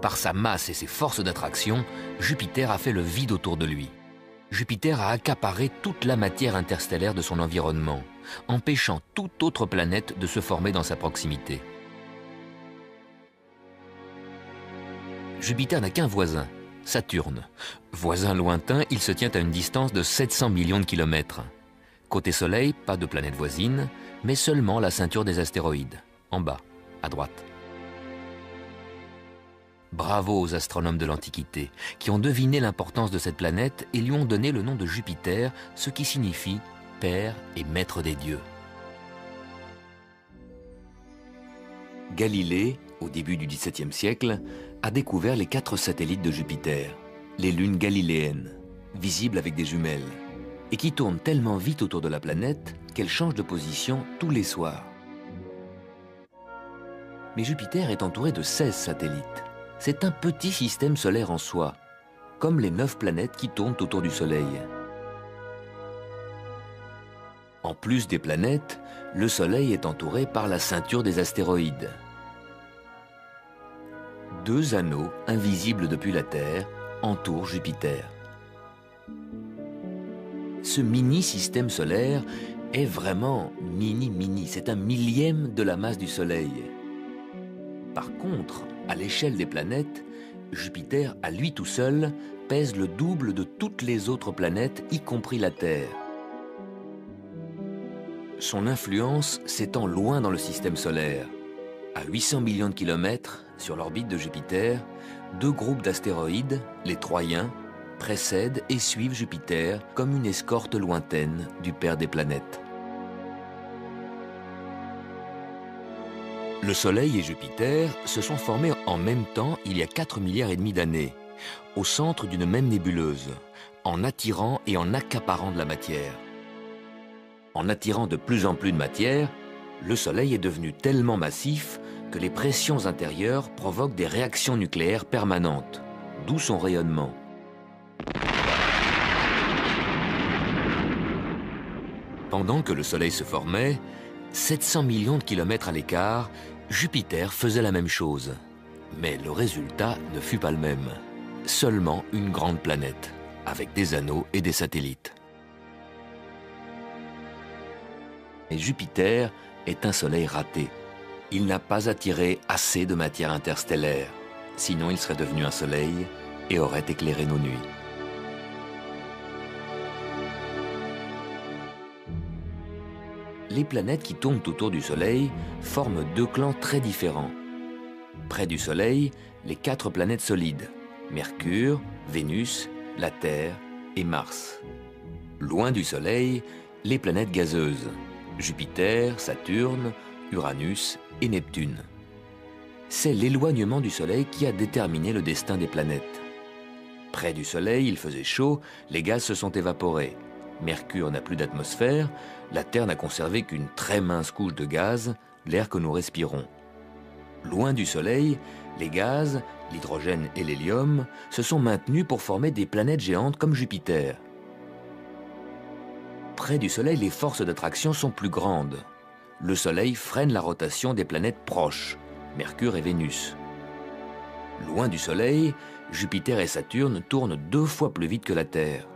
Par sa masse et ses forces d'attraction, Jupiter a fait le vide autour de lui. Jupiter a accaparé toute la matière interstellaire de son environnement, empêchant toute autre planète de se former dans sa proximité. Jupiter n'a qu'un voisin, Saturne. Voisin lointain, il se tient à une distance de 700 millions de kilomètres. Côté Soleil, pas de planète voisine, mais seulement la ceinture des astéroïdes, en bas, à droite. Bravo aux astronomes de l'Antiquité, qui ont deviné l'importance de cette planète et lui ont donné le nom de Jupiter, ce qui signifie « Père et Maître des dieux ». Galilée, au début du XVIIe siècle, a découvert les 4 satellites de Jupiter, les lunes galiléennes, visibles avec des jumelles, et qui tournent tellement vite autour de la planète qu'elles changent de position tous les soirs. Mais Jupiter est entouré de 16 satellites. C'est un petit système solaire en soi, comme les 9 planètes qui tournent autour du Soleil. En plus des planètes, le Soleil est entouré par la ceinture des astéroïdes. 2 anneaux, invisibles depuis la Terre, entourent Jupiter. Ce mini-système solaire est vraiment mini-mini, c'est un millième de la masse du Soleil. Par contre, à l'échelle des planètes, Jupiter, à lui tout seul, pèse le double de toutes les autres planètes, y compris la Terre. Son influence s'étend loin dans le système solaire. À 800 millions de kilomètres, sur l'orbite de Jupiter, 2 groupes d'astéroïdes, les Troyens, précèdent et suivent Jupiter comme une escorte lointaine du père des planètes. Le Soleil et Jupiter se sont formés en même temps il y a 4,5 milliards d'années, au centre d'une même nébuleuse, en attirant et en accaparant de la matière. En attirant de plus en plus de matière, le Soleil est devenu tellement massif que les pressions intérieures provoquent des réactions nucléaires permanentes, d'où son rayonnement. Pendant que le Soleil se formait, 700 millions de kilomètres à l'écart, Jupiter faisait la même chose. Mais le résultat ne fut pas le même. Seulement une grande planète, avec des anneaux et des satellites. Et Jupiter est un Soleil raté. Il n'a pas attiré assez de matière interstellaire. Sinon, il serait devenu un Soleil et aurait éclairé nos nuits. Les planètes qui tournent autour du Soleil forment 2 clans très différents. Près du Soleil, les 4 planètes solides, Mercure, Vénus, la Terre et Mars. Loin du Soleil, les planètes gazeuses, Jupiter, Saturne, Uranus et Neptune. C'est l'éloignement du Soleil qui a déterminé le destin des planètes. Près du Soleil, il faisait chaud, les gaz se sont évaporés. Mercure n'a plus d'atmosphère, la Terre n'a conservé qu'une très mince couche de gaz, l'air que nous respirons. Loin du Soleil, les gaz, l'hydrogène et l'hélium, se sont maintenus pour former des planètes géantes comme Jupiter. Près du Soleil, les forces d'attraction sont plus grandes. Le Soleil freine la rotation des planètes proches, Mercure et Vénus. Loin du Soleil, Jupiter et Saturne tournent 2 fois plus vite que la Terre.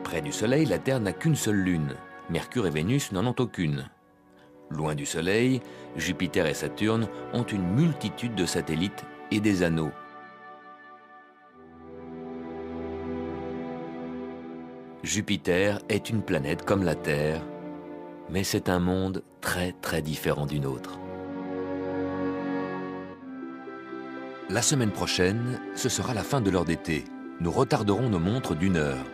Près du Soleil, la Terre n'a qu'une seule lune. Mercure et Vénus n'en ont aucune. Loin du Soleil, Jupiter et Saturne ont une multitude de satellites et des anneaux. Jupiter est une planète comme la Terre, mais c'est un monde très très différent du nôtre. La semaine prochaine, ce sera la fin de l'heure d'été. Nous retarderons nos montres d'1 heure.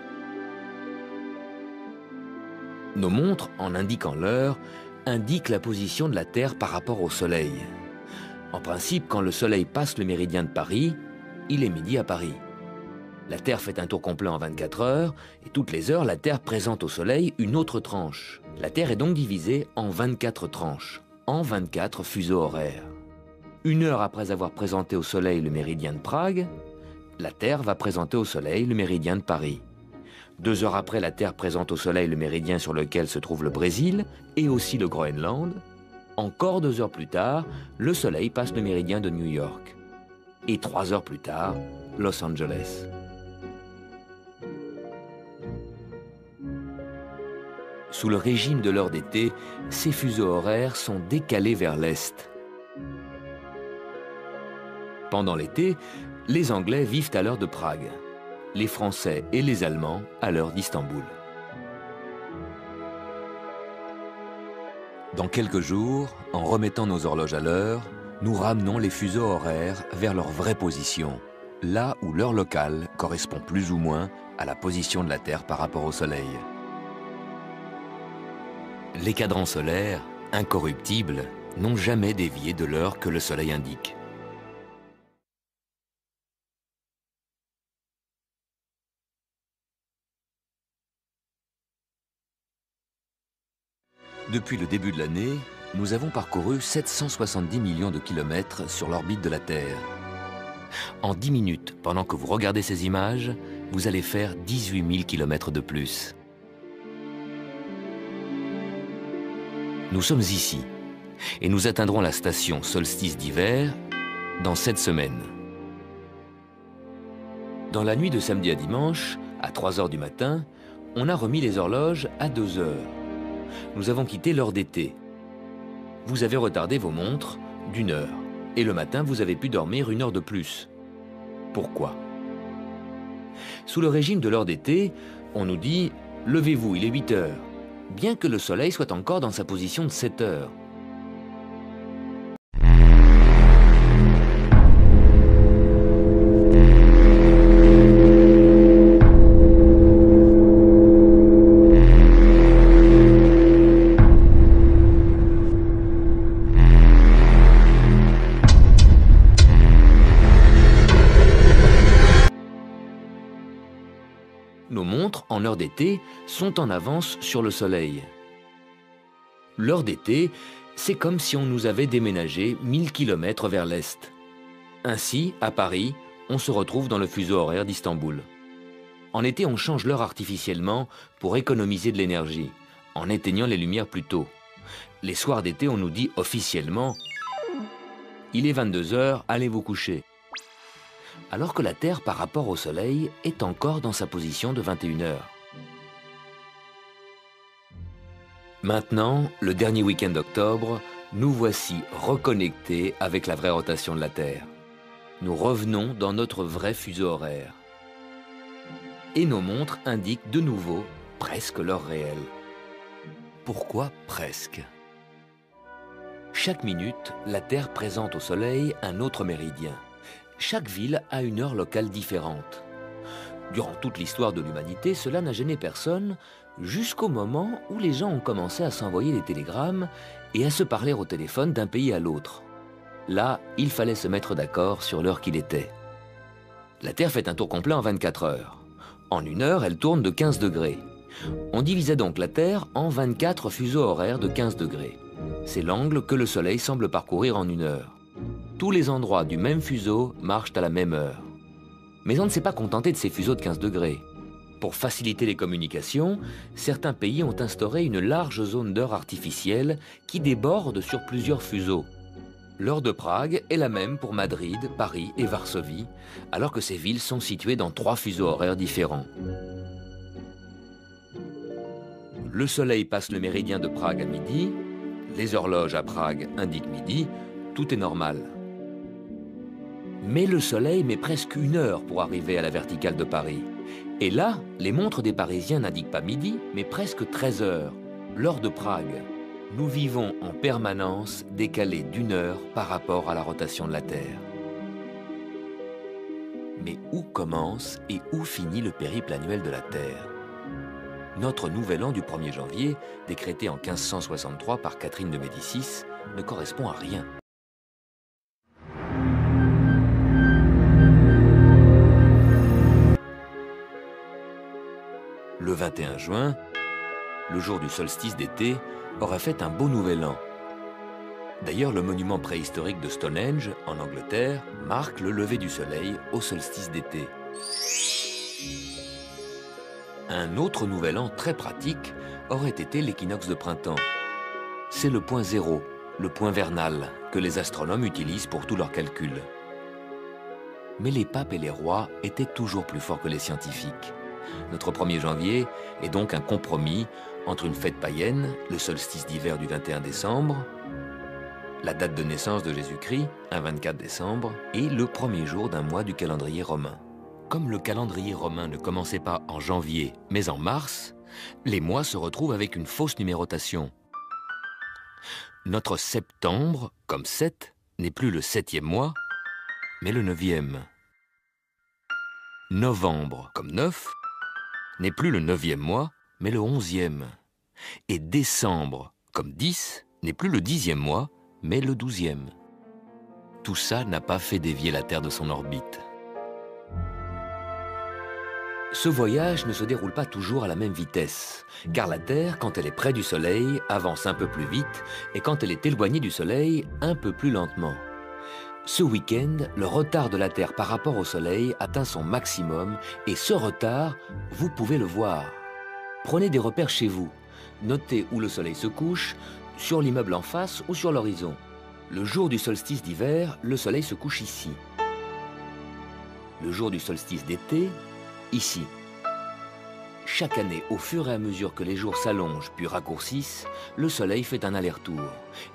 Nos montres, en indiquant l'heure, indiquent la position de la Terre par rapport au Soleil. En principe, quand le Soleil passe le méridien de Paris, il est midi à Paris. La Terre fait un tour complet en 24 heures, et toutes les heures, la Terre présente au Soleil une autre tranche. La Terre est donc divisée en 24 tranches, en 24 fuseaux horaires. 1 heure après avoir présenté au Soleil le méridien de Prague, la Terre va présenter au Soleil le méridien de Paris. 2 heures après, la Terre présente au Soleil le méridien sur lequel se trouve le Brésil et aussi le Groenland. Encore 2 heures plus tard, le Soleil passe le méridien de New York. Et 3 heures plus tard, Los Angeles. Sous le régime de l'heure d'été, ces fuseaux horaires sont décalés vers l'est. Pendant l'été, les Anglais vivent à l'heure de Prague, les Français et les Allemands à l'heure d'Istanbul. Dans quelques jours, en remettant nos horloges à l'heure, nous ramenons les fuseaux horaires vers leur vraie position, là où l'heure locale correspond plus ou moins à la position de la Terre par rapport au Soleil. Les cadrans solaires, incorruptibles, n'ont jamais dévié de l'heure que le Soleil indique. Depuis le début de l'année, nous avons parcouru 770 millions de kilomètres sur l'orbite de la Terre. En 10 minutes, pendant que vous regardez ces images, vous allez faire 18 000 kilomètres de plus. Nous sommes ici, et nous atteindrons la station solstice d'hiver dans 7 semaines. Dans la nuit de samedi à dimanche, à 3 heures du matin, on a remis les horloges à 2 heures. Nous avons quitté l'heure d'été. Vous avez retardé vos montres d'1 heure. Et le matin, vous avez pu dormir 1 heure de plus. Pourquoi? Sous le régime de l'heure d'été, on nous dit « Levez-vous, il est 8 heures », bien que le Soleil soit encore dans sa position de 7 heures. Nos montres, en heure d'été, sont en avance sur le Soleil. L'heure d'été, c'est comme si on nous avait déménagé 1000 km vers l'est. Ainsi, à Paris, on se retrouve dans le fuseau horaire d'Istanbul. En été, on change l'heure artificiellement pour économiser de l'énergie, en éteignant les lumières plus tôt. Les soirs d'été, on nous dit officiellement « Il est 22 heures, allez vous coucher ». Alors que la Terre, par rapport au Soleil, est encore dans sa position de 21 heures. Maintenant, le dernier week-end d'octobre, nous voici reconnectés avec la vraie rotation de la Terre. Nous revenons dans notre vrai fuseau horaire. Et nos montres indiquent de nouveau presque l'heure réelle. Pourquoi presque? Chaque minute, la Terre présente au Soleil un autre méridien. Chaque ville a une heure locale différente. Durant toute l'histoire de l'humanité, cela n'a gêné personne jusqu'au moment où les gens ont commencé à s'envoyer des télégrammes et à se parler au téléphone d'un pays à l'autre. Là, il fallait se mettre d'accord sur l'heure qu'il était. La Terre fait un tour complet en 24 heures. En 1 heure, elle tourne de 15 degrés. On divisait donc la Terre en 24 fuseaux horaires de 15 degrés. C'est l'angle que le Soleil semble parcourir en 1 heure. Tous les endroits du même fuseau marchent à la même heure. Mais on ne s'est pas contenté de ces fuseaux de 15 degrés. Pour faciliter les communications, certains pays ont instauré une large zone d'heure artificielle qui déborde sur plusieurs fuseaux. L'heure de Prague est la même pour Madrid, Paris et Varsovie, alors que ces villes sont situées dans 3 fuseaux horaires différents. Le soleil passe le méridien de Prague à midi, les horloges à Prague indiquent midi, tout est normal. Mais le soleil met presque 1 heure pour arriver à la verticale de Paris. Et là, les montres des Parisiens n'indiquent pas midi, mais presque 13 heures, l'heure de Prague. Nous vivons en permanence décalés d'1 heure par rapport à la rotation de la Terre. Mais où commence et où finit le périple annuel de la Terre? Notre nouvel an du 1er janvier, décrété en 1563 par Catherine de Médicis, ne correspond à rien. Le 21 juin, le jour du solstice d'été, aurait fait un beau nouvel an. D'ailleurs, le monument préhistorique de Stonehenge, en Angleterre, marque le lever du soleil au solstice d'été. Un autre nouvel an très pratique aurait été l'équinoxe de printemps. C'est le point zéro, le point vernal, que les astronomes utilisent pour tous leurs calculs. Mais les papes et les rois étaient toujours plus forts que les scientifiques. Notre 1er janvier est donc un compromis entre une fête païenne, le solstice d'hiver du 21 décembre, la date de naissance de Jésus-Christ, un 24 décembre, et le premier jour d'un mois du calendrier romain. Comme le calendrier romain ne commençait pas en janvier, mais en mars, les mois se retrouvent avec une fausse numérotation. Notre septembre, comme 7, n'est plus le 7e mois, mais le 9e. Novembre, comme 9, n'est plus le 9e mois, mais le 11e. Et décembre, comme 10, n'est plus le 10e mois, mais le 12e. Tout ça n'a pas fait dévier la Terre de son orbite. Ce voyage ne se déroule pas toujours à la même vitesse, car la Terre, quand elle est près du Soleil, avance un peu plus vite, et quand elle est éloignée du Soleil, un peu plus lentement. Ce week-end, le retard de la Terre par rapport au Soleil atteint son maximum, et ce retard, vous pouvez le voir. Prenez des repères chez vous. Notez où le Soleil se couche, sur l'immeuble en face ou sur l'horizon. Le jour du solstice d'hiver, le Soleil se couche ici. Le jour du solstice d'été, ici. Chaque année, au fur et à mesure que les jours s'allongent puis raccourcissent, le Soleil fait un aller-retour.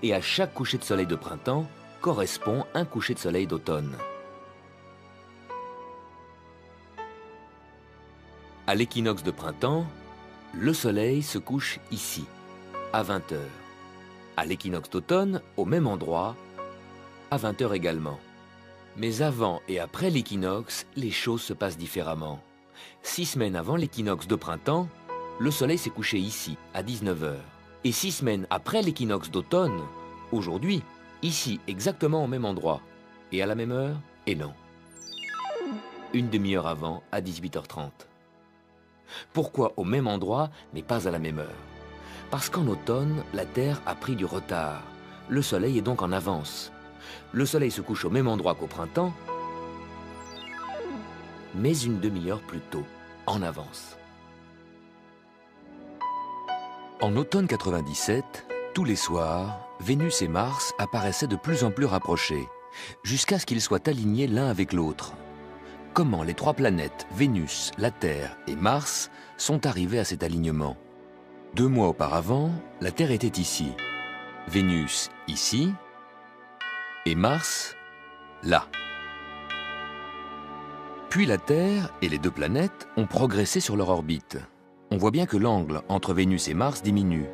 Et à chaque coucher de soleil de printemps, correspond un coucher de soleil d'automne. À l'équinoxe de printemps, le Soleil se couche ici, à 20 h. À l'équinoxe d'automne, au même endroit, à 20 h également. Mais avant et après l'équinoxe, les choses se passent différemment. 6 semaines avant l'équinoxe de printemps, le Soleil s'est couché ici, à 19 h. Et 6 semaines après l'équinoxe d'automne, aujourd'hui, ici, exactement au même endroit. Et à la même heure? Et non. Une demi-heure avant, à 18 h 30. Pourquoi au même endroit, mais pas à la même heure? Parce qu'en automne, la Terre a pris du retard. Le Soleil est donc en avance. Le Soleil se couche au même endroit qu'au printemps, mais une demi-heure plus tôt, en avance. En automne 97, tous les soirs, Vénus et Mars apparaissaient de plus en plus rapprochés, jusqu'à ce qu'ils soient alignés l'un avec l'autre. Comment les 3 planètes, Vénus, la Terre et Mars, sont arrivées à cet alignement? 2 mois auparavant, la Terre était ici, Vénus ici, et Mars là. Puis la Terre et les 2 planètes ont progressé sur leur orbite. On voit bien que l'angle entre Vénus et Mars diminue.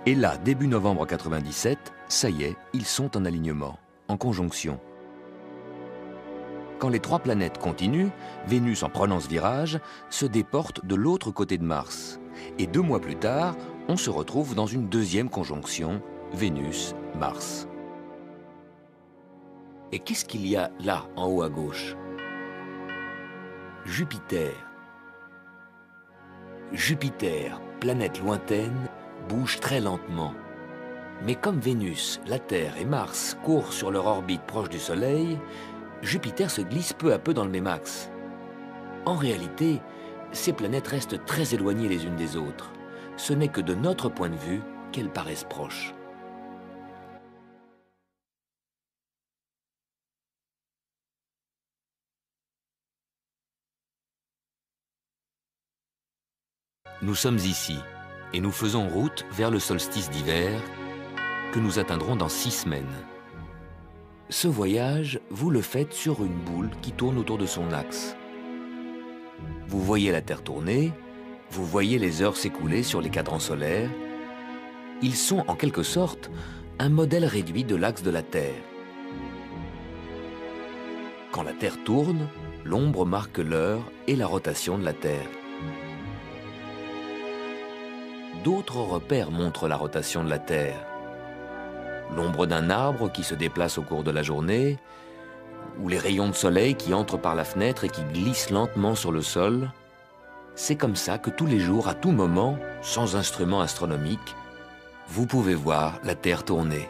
Et là, début novembre 97, ça y est, ils sont en alignement, en conjonction. Quand les 3 planètes continuent, Vénus, en prenant ce virage, se déporte de l'autre côté de Mars. Et 2 mois plus tard, on se retrouve dans une deuxième conjonction, Vénus-Mars. Et qu'est-ce qu'il y a là, en haut à gauche? Jupiter. Jupiter, planète lointaine, bouge très lentement. Mais comme Vénus, la Terre et Mars courent sur leur orbite proche du Soleil, Jupiter se glisse peu à peu dans le même axe. En réalité, ces planètes restent très éloignées les unes des autres. Ce n'est que de notre point de vue qu'elles paraissent proches. Nous sommes ici et nous faisons route vers le solstice d'hiver que nous atteindrons dans 6 semaines. Ce voyage, vous le faites sur une boule qui tourne autour de son axe. Vous voyez la Terre tourner, vous voyez les heures s'écouler sur les cadrans solaires. Ils sont en quelque sorte un modèle réduit de l'axe de la Terre. Quand la Terre tourne, l'ombre marque l'heure et la rotation de la Terre. D'autres repères montrent la rotation de la Terre. L'ombre d'un arbre qui se déplace au cours de la journée, ou les rayons de soleil qui entrent par la fenêtre et qui glissent lentement sur le sol. C'est comme ça que tous les jours, à tout moment, sans instrument astronomique, vous pouvez voir la Terre tourner.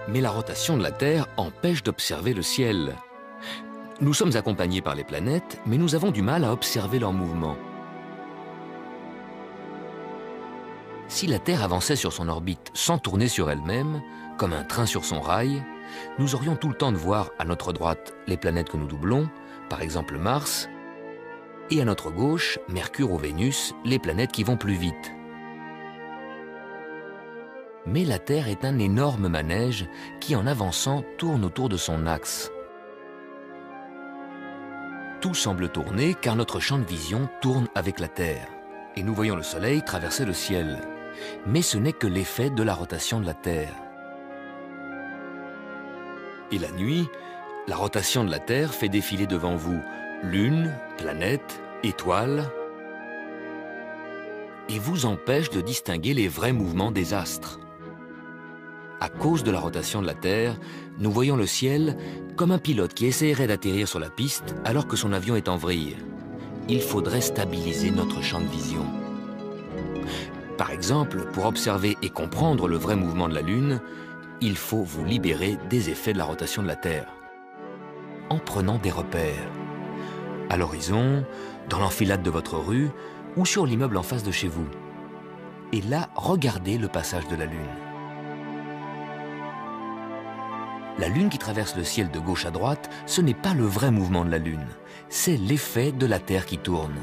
Mais la rotation de la Terre empêche d'observer le ciel. Nous sommes accompagnés par les planètes, mais nous avons du mal à observer leur mouvement. Si la Terre avançait sur son orbite sans tourner sur elle-même, comme un train sur son rail, nous aurions tout le temps de voir à notre droite les planètes que nous doublons, par exemple Mars, et à notre gauche, Mercure ou Vénus, les planètes qui vont plus vite. Mais la Terre est un énorme manège qui, en avançant, tourne autour de son axe. Tout semble tourner car notre champ de vision tourne avec la Terre, et nous voyons le Soleil traverser le ciel. Mais ce n'est que l'effet de la rotation de la Terre. Et la nuit, la rotation de la Terre fait défiler devant vous lune, planètes, étoiles, et vous empêche de distinguer les vrais mouvements des astres. À cause de la rotation de la Terre, nous voyons le ciel comme un pilote qui essaierait d'atterrir sur la piste alors que son avion est en vrille. Il faudrait stabiliser notre champ de vision. Par exemple, pour observer et comprendre le vrai mouvement de la Lune, il faut vous libérer des effets de la rotation de la Terre. En prenant des repères. À l'horizon, dans l'enfilade de votre rue ou sur l'immeuble en face de chez vous. Et là, regardez le passage de la Lune. La Lune qui traverse le ciel de gauche à droite, ce n'est pas le vrai mouvement de la Lune. C'est l'effet de la Terre qui tourne.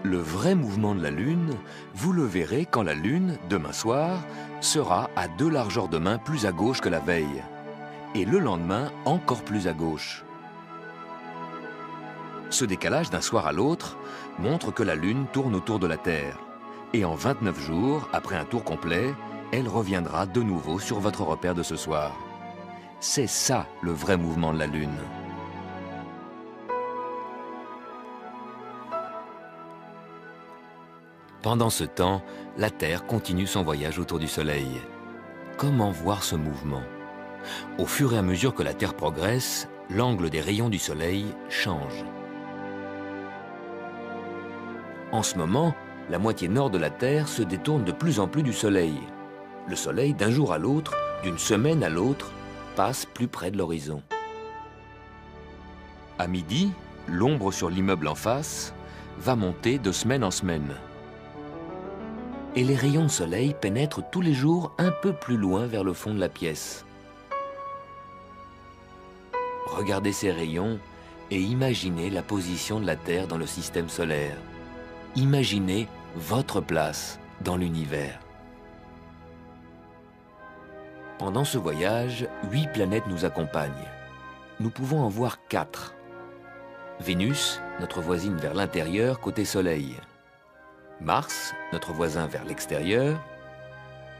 Le vrai mouvement de la Lune, vous le verrez quand la Lune, demain soir, sera à 2 largeurs de main plus à gauche que la veille. Et le lendemain, encore plus à gauche. Ce décalage d'un soir à l'autre montre que la Lune tourne autour de la Terre. Et en 29 jours, après un tour complet, elle reviendra de nouveau sur votre repère de ce soir. C'est ça le vrai mouvement de la Lune. Pendant ce temps, la Terre continue son voyage autour du Soleil. Comment voir ce mouvement? Au fur et à mesure que la Terre progresse, l'angle des rayons du Soleil change. En ce moment, la moitié nord de la Terre se détourne de plus en plus du Soleil. Le Soleil, d'un jour à l'autre, d'une semaine à l'autre, passe plus près de l'horizon. À midi, l'ombre sur l'immeuble en face va monter de semaine en semaine. Et les rayons de soleil pénètrent tous les jours un peu plus loin vers le fond de la pièce. Regardez ces rayons et imaginez la position de la Terre dans le système solaire. Imaginez votre place dans l'univers. Pendant ce voyage, 8 planètes nous accompagnent. Nous pouvons en voir 4. Vénus, notre voisine vers l'intérieur côté Soleil. Mars, notre voisin vers l'extérieur.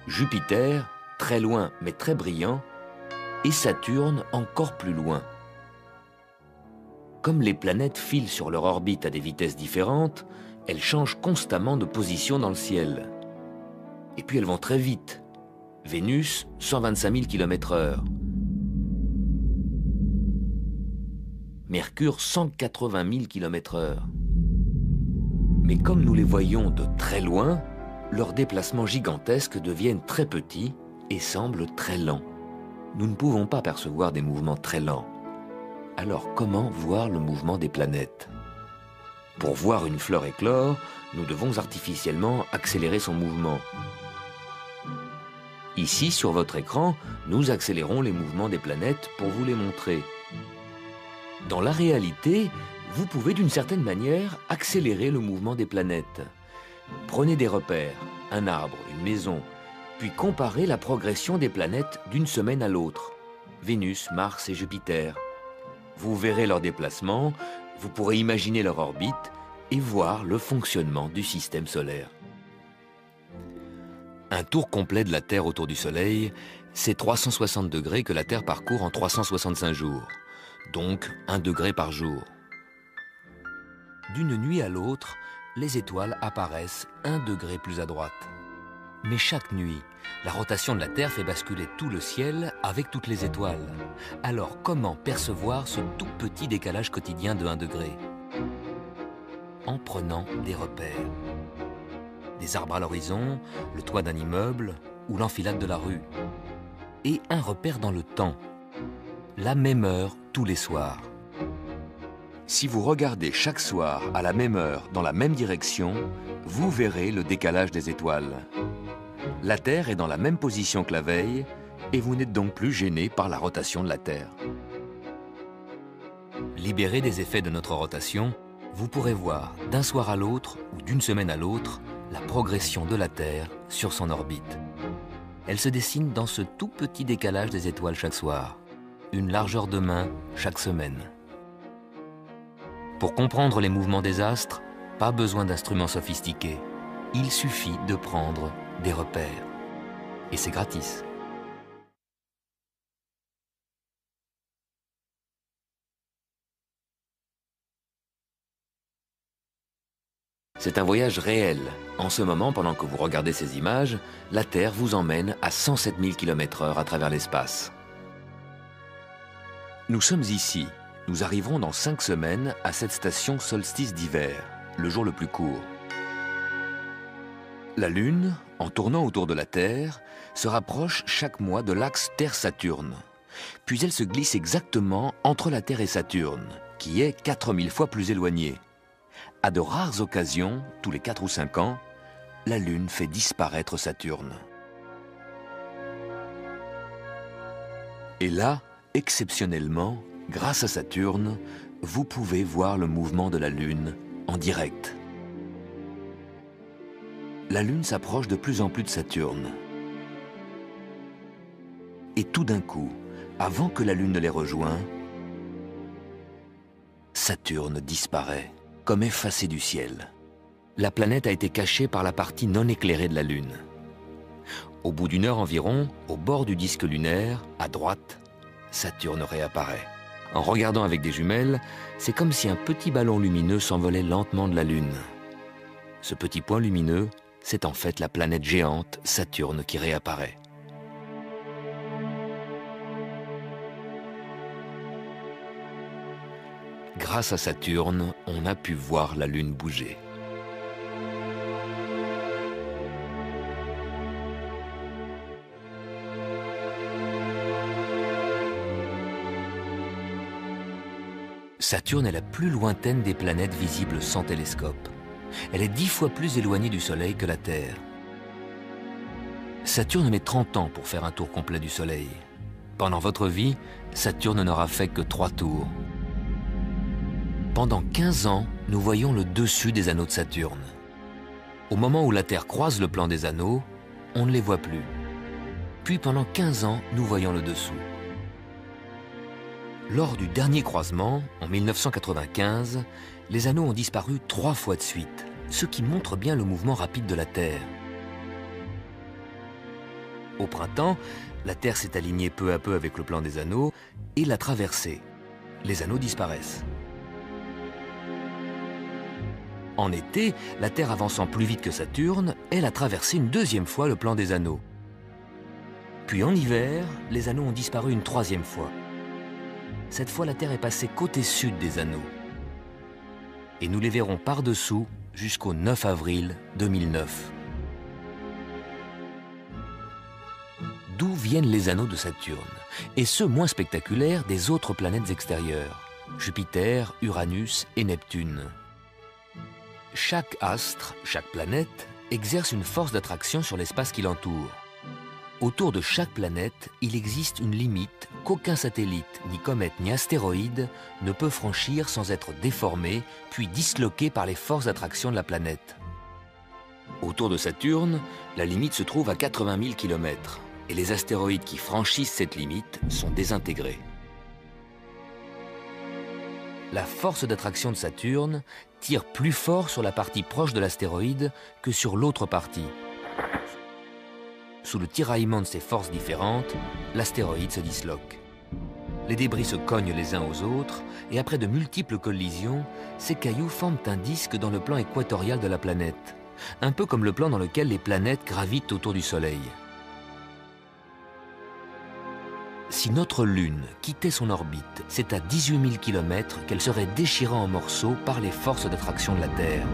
Jupiter, très loin mais très brillant. Et Saturne, encore plus loin. Comme les planètes filent sur leur orbite à des vitesses différentes, elles changent constamment de position dans le ciel. Et puis elles vont très vite. Vénus, 125 000 km/h. Mercure, 180 000 km/h. Mais comme nous les voyons de très loin, leurs déplacements gigantesques deviennent très petits et semblent très lents. Nous ne pouvons pas percevoir des mouvements très lents. Alors comment voir le mouvement des planètes? Pour voir une fleur éclore, nous devons artificiellement accélérer son mouvement. Ici, sur votre écran, nous accélérons les mouvements des planètes pour vous les montrer. Dans la réalité, vous pouvez d'une certaine manière accélérer le mouvement des planètes. Prenez des repères, un arbre, une maison, puis comparez la progression des planètes d'une semaine à l'autre. Vénus, Mars et Jupiter. Vous verrez leur déplacement, vous pourrez imaginer leur orbite et voir le fonctionnement du système solaire. Un tour complet de la Terre autour du Soleil, c'est 360 degrés que la Terre parcourt en 365 jours, donc 1 degré par jour. D'une nuit à l'autre, les étoiles apparaissent 1 degré plus à droite. Mais chaque nuit, la rotation de la Terre fait basculer tout le ciel avec toutes les étoiles. Alors comment percevoir ce tout petit décalage quotidien de 1 degré? En prenant des repères. Des arbres à l'horizon, le toit d'un immeuble ou l'enfilade de la rue. Et un repère dans le temps. La même heure tous les soirs. Si vous regardez chaque soir à la même heure dans la même direction, vous verrez le décalage des étoiles. La Terre est dans la même position que la veille et vous n'êtes donc plus gêné par la rotation de la Terre. Libéré des effets de notre rotation, vous pourrez voir d'un soir à l'autre ou d'une semaine à l'autre la progression de la Terre sur son orbite. Elle se dessine dans ce tout petit décalage des étoiles chaque soir, une largeur de main chaque semaine. Pour comprendre les mouvements des astres, pas besoin d'instruments sophistiqués. Il suffit de prendre des repères. Et c'est gratis. C'est un voyage réel. En ce moment, pendant que vous regardez ces images, la Terre vous emmène à 107 000 km/h à travers l'espace. Nous sommes ici. Nous arriverons dans 5 semaines à cette station solstice d'hiver, le jour le plus court. La Lune, en tournant autour de la Terre, se rapproche chaque mois de l'axe Terre-Saturne. Puis elle se glisse exactement entre la Terre et Saturne, qui est 4000 fois plus éloignée. À de rares occasions, tous les 4 ou 5 ans, la Lune fait disparaître Saturne. Et là, exceptionnellement, grâce à Saturne, vous pouvez voir le mouvement de la Lune en direct. La Lune s'approche de plus en plus de Saturne. Et tout d'un coup, avant que la Lune ne les rejoigne, Saturne disparaît, comme effacée du ciel. La planète a été cachée par la partie non éclairée de la Lune. Au bout d'1 heure environ, au bord du disque lunaire, à droite, Saturne réapparaît. En regardant avec des jumelles, c'est comme si un petit ballon lumineux s'envolait lentement de la Lune. Ce petit point lumineux, c'est en fait la planète géante Saturne qui réapparaît. Grâce à Saturne, on a pu voir la Lune bouger. Saturne est la plus lointaine des planètes visibles sans télescope. Elle est 10 fois plus éloignée du Soleil que la Terre. Saturne met 30 ans pour faire un tour complet du Soleil. Pendant votre vie, Saturne n'aura fait que 3 tours. Pendant 15 ans, nous voyons le dessus des anneaux de Saturne. Au moment où la Terre croise le plan des anneaux, on ne les voit plus. Puis pendant 15 ans, nous voyons le dessous. Lors du dernier croisement, en 1995, les anneaux ont disparu 3 fois de suite, ce qui montre bien le mouvement rapide de la Terre. Au printemps, la Terre s'est alignée peu à peu avec le plan des anneaux et l'a traversé. Les anneaux disparaissent. En été, la Terre avançant plus vite que Saturne, elle a traversé une 2e fois le plan des anneaux. Puis en hiver, les anneaux ont disparu une 3e fois. Cette fois, la Terre est passée côté sud des anneaux. Et nous les verrons par-dessous jusqu'au 9 avril 2009. D'où viennent les anneaux de Saturne, et ceux moins spectaculaires des autres planètes extérieures, Jupiter, Uranus et Neptune. Chaque astre, chaque planète, exerce une force d'attraction sur l'espace qui l'entoure. Autour de chaque planète, il existe une limite qu'aucun satellite, ni comète, ni astéroïde ne peut franchir sans être déformé, puis disloqué par les forces d'attraction de la planète. Autour de Saturne, la limite se trouve à 80 000 km, et les astéroïdes qui franchissent cette limite sont désintégrés. La force d'attraction de Saturne tire plus fort sur la partie proche de l'astéroïde que sur l'autre partie. Sous le tiraillement de ces forces différentes, l'astéroïde se disloque. Les débris se cognent les uns aux autres et après de multiples collisions, ces cailloux forment un disque dans le plan équatorial de la planète, un peu comme le plan dans lequel les planètes gravitent autour du Soleil. Si notre Lune quittait son orbite, c'est à 18 000 km qu'elle serait déchirée en morceaux par les forces d'attraction de la Terre.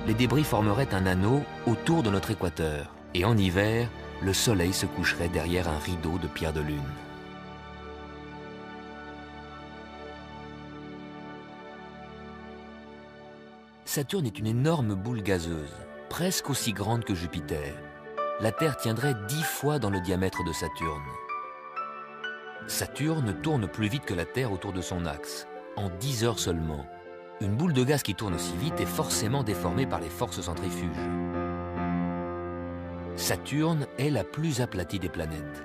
Les débris formeraient un anneau autour de notre équateur. Et en hiver, le Soleil se coucherait derrière un rideau de pierre de lune. Saturne est une énorme boule gazeuse, presque aussi grande que Jupiter. La Terre tiendrait 10 fois dans le diamètre de Saturne. Saturne tourne plus vite que la Terre autour de son axe, en 10 heures seulement. Une boule de gaz qui tourne aussi vite est forcément déformée par les forces centrifuges. Saturne est la plus aplatie des planètes.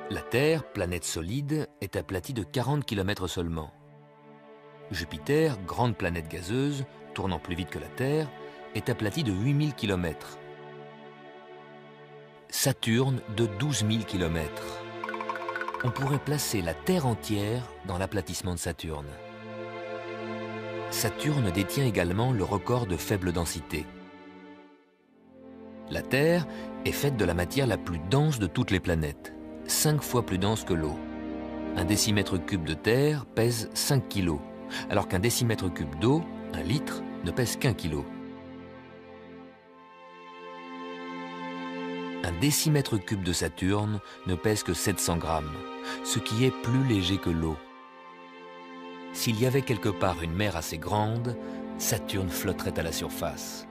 La Terre, planète solide, est aplatie de 40 km seulement. Jupiter, grande planète gazeuse, tournant plus vite que la Terre, est aplatie de 8000 km. Saturne de 12 000 km. On pourrait placer la Terre entière dans l'aplatissement de Saturne. Saturne détient également le record de faible densité. La Terre est faite de la matière la plus dense de toutes les planètes, 5 fois plus dense que l'eau. Un décimètre cube de Terre pèse 5 kg, alors qu'un décimètre cube d'eau, 1 litre, ne pèse qu'1 kg. Un décimètre cube de Saturne ne pèse que 700 grammes, ce qui est plus léger que l'eau. S'il y avait quelque part une mer assez grande, Saturne flotterait à la surface,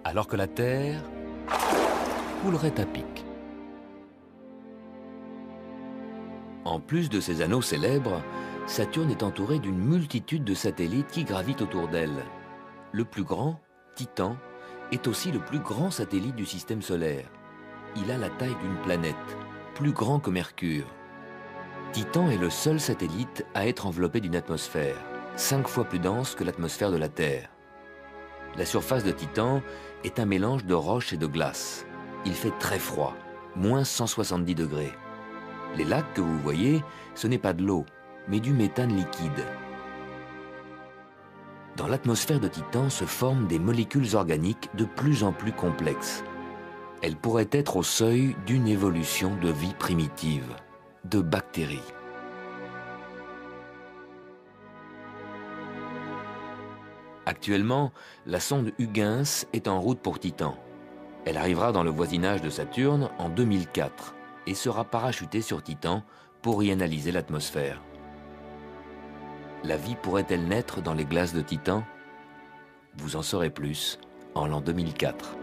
alors que la Terre coulerait à pic. En plus de ces anneaux célèbres, Saturne est entourée d'une multitude de satellites qui gravitent autour d'elle. Le plus grand, Titan, est aussi le plus grand satellite du système solaire. Il a la taille d'une planète, plus grand que Mercure. Titan est le seul satellite à être enveloppé d'une atmosphère, 5 fois plus dense que l'atmosphère de la Terre. La surface de Titan est un mélange de roches et de glace. Il fait très froid, moins 170 degrés. Les lacs que vous voyez, ce n'est pas de l'eau, mais du méthane liquide. Dans l'atmosphère de Titan se forment des molécules organiques de plus en plus complexes. Elles pourraient être au seuil d'une évolution de vie primitive, de bactéries. Actuellement, la sonde Huygens est en route pour Titan. Elle arrivera dans le voisinage de Saturne en 2004 et sera parachutée sur Titan pour y analyser l'atmosphère. La vie pourrait-elle naître dans les glaces de Titan? Vous en saurez plus en l'an 2004.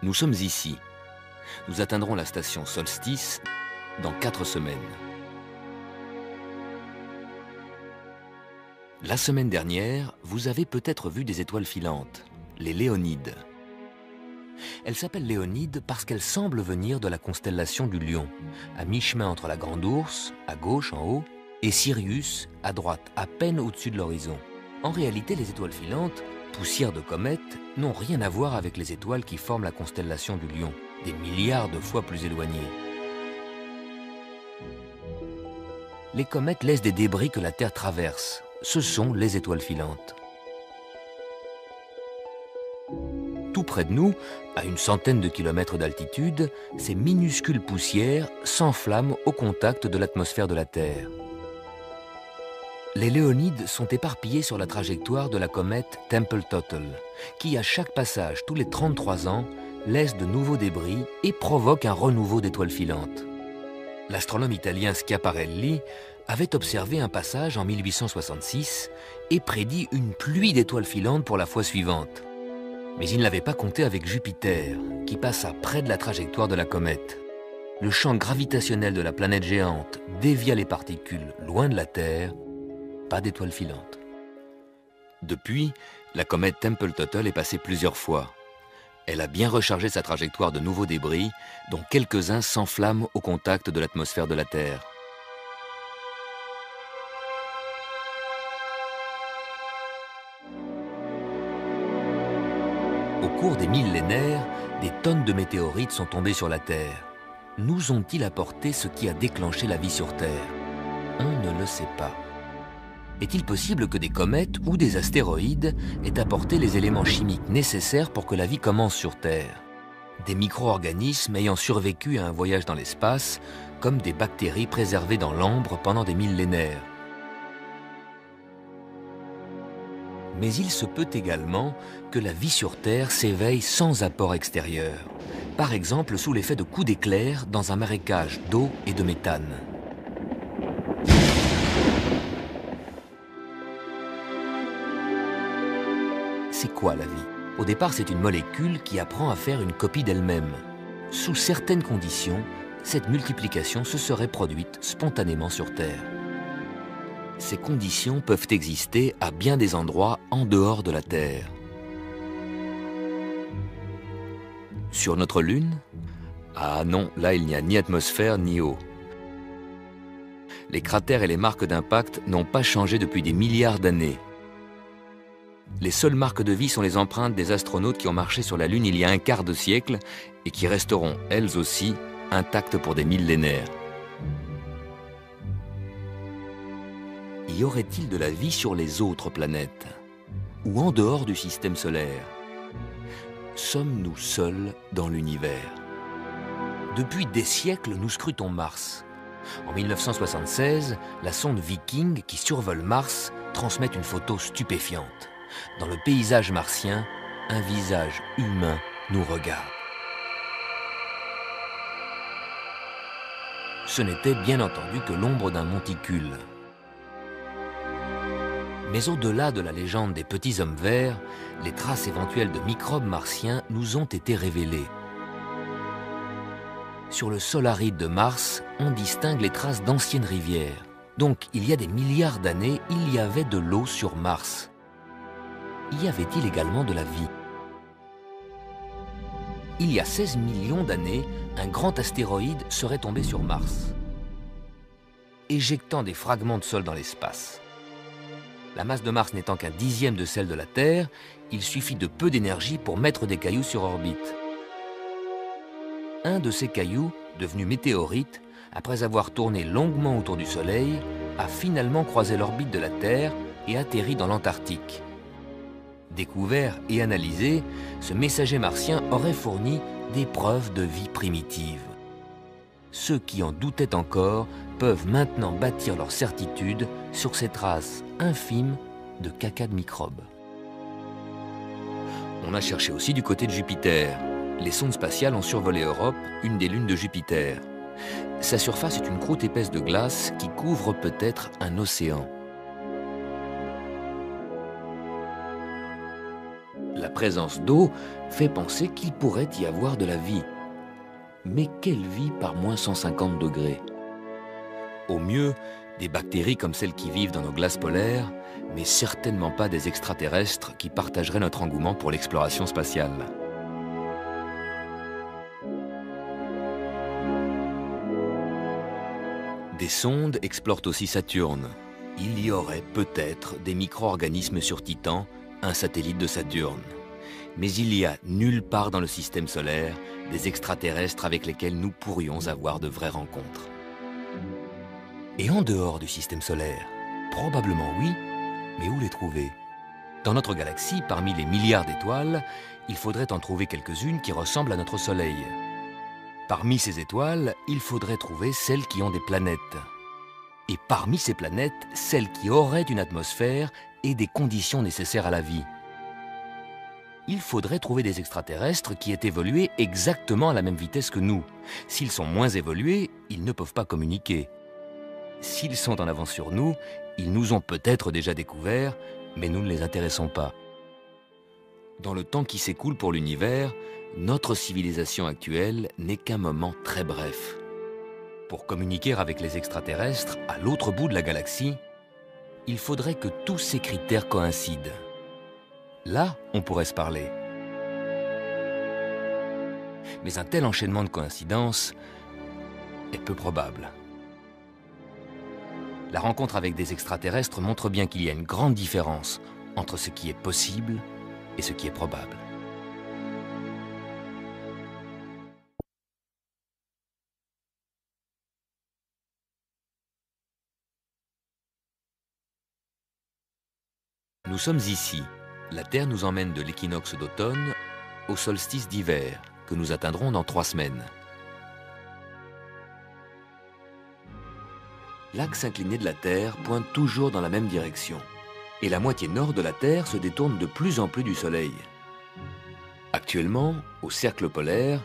Nous sommes ici. Nous atteindrons la station Solstice dans 4 semaines. La semaine dernière, vous avez peut-être vu des étoiles filantes, les Léonides. Elles s'appellent Léonides parce qu'elles semblent venir de la constellation du Lion, à mi-chemin entre la Grande Ourse, à gauche en haut, et Sirius, à droite, à peine au-dessus de l'horizon. En réalité, les étoiles filantes, poussière de comètes, n'ont rien à voir avec les étoiles qui forment la constellation du Lion, des milliards de fois plus éloignées. Les comètes laissent des débris que la Terre traverse. Ce sont les étoiles filantes. Tout près de nous, à une centaine de kilomètres d'altitude, ces minuscules poussières s'enflamment au contact de l'atmosphère de la Terre. Les Léonides sont éparpillés sur la trajectoire de la comète Tempel-Tuttle, qui à chaque passage, tous les 33 ans, laisse de nouveaux débris et provoque un renouveau d'étoiles filantes. L'astronome italien Schiaparelli avait observé un passage en 1866 et prédit une pluie d'étoiles filantes pour la fois suivante. Mais il n'avait pas compté avec Jupiter, qui passa près de la trajectoire de la comète. Le champ gravitationnel de la planète géante dévia les particules loin de la Terre, pas d'étoiles filantes. Depuis, la comète Tempel-Tuttle est passée plusieurs fois. Elle a bien rechargé sa trajectoire de nouveaux débris, dont quelques-uns s'enflamment au contact de l'atmosphère de la Terre. Au cours des millénaires, des tonnes de météorites sont tombées sur la Terre. Nous ont-ils apporté ce qui a déclenché la vie sur Terre? On ne le sait pas. Est-il possible que des comètes ou des astéroïdes aient apporté les éléments chimiques nécessaires pour que la vie commence sur Terre? Des micro-organismes ayant survécu à un voyage dans l'espace, comme des bactéries préservées dans l'ambre pendant des millénaires. Mais il se peut également que la vie sur Terre s'éveille sans apport extérieur. Par exemple sous l'effet de coups d'éclair dans un marécage d'eau et de méthane. C'est quoi la vie? Au départ, c'est une molécule qui apprend à faire une copie d'elle-même. Sous certaines conditions, cette multiplication se serait produite spontanément sur Terre. Ces conditions peuvent exister à bien des endroits en dehors de la Terre. Sur notre Lune? Ah non, là il n'y a ni atmosphère ni eau. Les cratères et les marques d'impact n'ont pas changé depuis des milliards d'années. Les seules marques de vie sont les empreintes des astronautes qui ont marché sur la Lune il y a un quart de siècle et qui resteront, elles aussi, intactes pour des millénaires. Y aurait-il de la vie sur les autres planètes? Ou en dehors du système solaire? Sommes-nous seuls dans l'univers? Depuis des siècles, nous scrutons Mars. En 1976, la sonde Viking qui survole Mars transmet une photo stupéfiante. Dans le paysage martien, un visage humain nous regarde. Ce n'était bien entendu que l'ombre d'un monticule. Mais au-delà de la légende des petits hommes verts, les traces éventuelles de microbes martiens nous ont été révélées. Sur le sol aride de Mars, on distingue les traces d'anciennes rivières. Donc, il y a des milliards d'années, il y avait de l'eau sur Mars. Y avait-il également de la vie? Il y a 16 millions d'années, un grand astéroïde serait tombé sur Mars, éjectant des fragments de sol dans l'espace. La masse de Mars n'étant qu'un dixième de celle de la Terre, il suffit de peu d'énergie pour mettre des cailloux sur orbite. Un de ces cailloux, devenu météorite, après avoir tourné longuement autour du Soleil, a finalement croisé l'orbite de la Terre et atterri dans l'Antarctique. Découvert et analysé, ce messager martien aurait fourni des preuves de vie primitive. Ceux qui en doutaient encore peuvent maintenant bâtir leur certitude sur ces traces infimes de caca de microbes. On a cherché aussi du côté de Jupiter. Les sondes spatiales ont survolé Europe, une des lunes de Jupiter. Sa surface est une croûte épaisse de glace qui couvre peut-être un océan. La présence d'eau fait penser qu'il pourrait y avoir de la vie. Mais quelle vie par moins 150 degrés? Au mieux, des bactéries comme celles qui vivent dans nos glaces polaires, mais certainement pas des extraterrestres qui partageraient notre engouement pour l'exploration spatiale. Des sondes explorent aussi Saturne. Il y aurait peut-être des micro-organismes sur Titan, un satellite de Saturne. Mais il y a nulle part dans le système solaire des extraterrestres avec lesquels nous pourrions avoir de vraies rencontres. Et en dehors du système solaire? Probablement oui, mais où les trouver? Dans notre galaxie, parmi les milliards d'étoiles, il faudrait en trouver quelques-unes qui ressemblent à notre Soleil. Parmi ces étoiles, il faudrait trouver celles qui ont des planètes. Et parmi ces planètes, celles qui auraient une atmosphère et des conditions nécessaires à la vie. Il faudrait trouver des extraterrestres qui aient évolué exactement à la même vitesse que nous. S'ils sont moins évolués, ils ne peuvent pas communiquer. s'ils sont en avance sur nous, ils nous ont peut-être déjà découverts, mais nous ne les intéressons pas. Dans le temps qui s'écoule pour l'univers, notre civilisation actuelle n'est qu'un moment très bref. Pour communiquer avec les extraterrestres à l'autre bout de la galaxie, il faudrait que tous ces critères coïncident. Là, on pourrait se parler. Mais un tel enchaînement de coïncidences est peu probable. La rencontre avec des extraterrestres montre bien qu'il y a une grande différence entre ce qui est possible et ce qui est probable. Nous sommes ici. La Terre nous emmène de l'équinoxe d'automne au solstice d'hiver, que nous atteindrons dans 3 semaines. L'axe incliné de la Terre pointe toujours dans la même direction, et la moitié nord de la Terre se détourne de plus en plus du Soleil. Actuellement, au cercle polaire,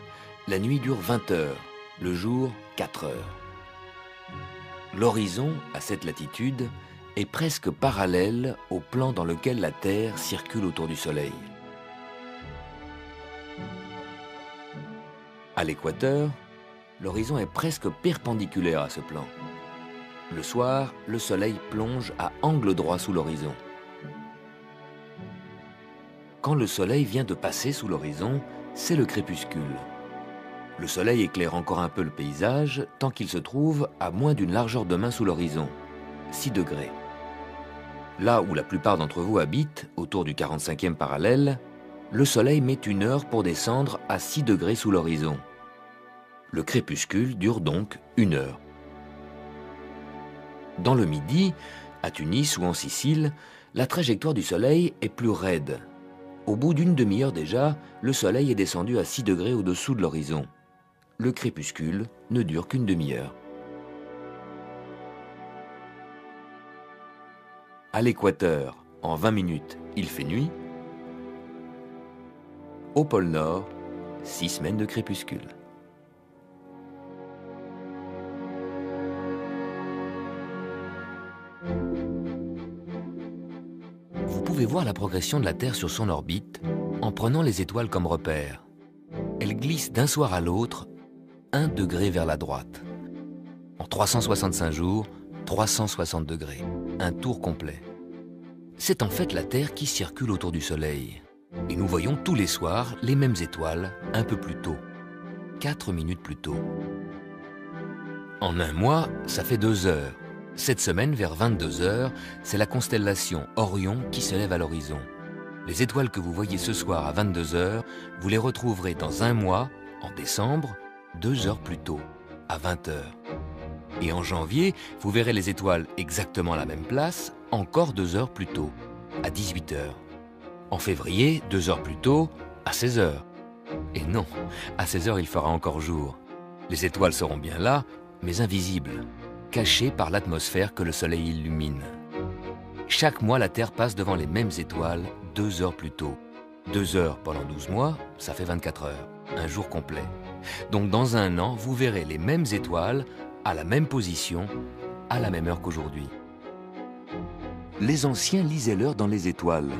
la nuit dure 20 heures, le jour 4 heures. L'horizon, à cette latitude, est presque parallèle au plan dans lequel la Terre circule autour du Soleil. À l'équateur, l'horizon est presque perpendiculaire à ce plan. Le soir, le Soleil plonge à angle droit sous l'horizon. Quand le Soleil vient de passer sous l'horizon, c'est le crépuscule. Le Soleil éclaire encore un peu le paysage tant qu'il se trouve à moins d'une largeur de main sous l'horizon, 6 degrés. Là où la plupart d'entre vous habitent, autour du 45e parallèle, le Soleil met 1 heure pour descendre à 6 degrés sous l'horizon. Le crépuscule dure donc 1 heure. Dans le Midi, à Tunis ou en Sicile, la trajectoire du Soleil est plus raide. Au bout d'une demi-heure déjà, le Soleil est descendu à 6 degrés au-dessous de l'horizon. Le crépuscule ne dure qu'une demi-heure. À l'équateur, en 20 minutes, il fait nuit. Au pôle Nord, 6 semaines de crépuscule. Vous pouvez voir la progression de la Terre sur son orbite en prenant les étoiles comme repère. Elles glissent d'un soir à l'autre 1 degré vers la droite. En 365 jours, 360 degrés. Un tour complet. C'est en fait la Terre qui circule autour du Soleil. Et nous voyons tous les soirs les mêmes étoiles un peu plus tôt. 4 minutes plus tôt. En un mois, ça fait 2 heures. Cette semaine, vers 22 heures, c'est la constellation Orion qui se lève à l'horizon. Les étoiles que vous voyez ce soir à 22 heures, vous les retrouverez dans un mois, en décembre, 2 heures plus tôt, à 20 heures. Et en janvier, vous verrez les étoiles exactement à la même place, encore 2 heures plus tôt, à 18 heures. En février, 2 heures plus tôt, à 16 heures. Et non, à 16 heures, il fera encore jour. Les étoiles seront bien là, mais invisibles, cachées par l'atmosphère que le Soleil illumine. Chaque mois, la Terre passe devant les mêmes étoiles 2 heures plus tôt. 2 heures pendant 12 mois, ça fait 24 heures, un jour complet. Donc dans un an, vous verrez les mêmes étoiles à la même position, à la même heure qu'aujourd'hui. Les anciens lisaient l'heure dans les étoiles.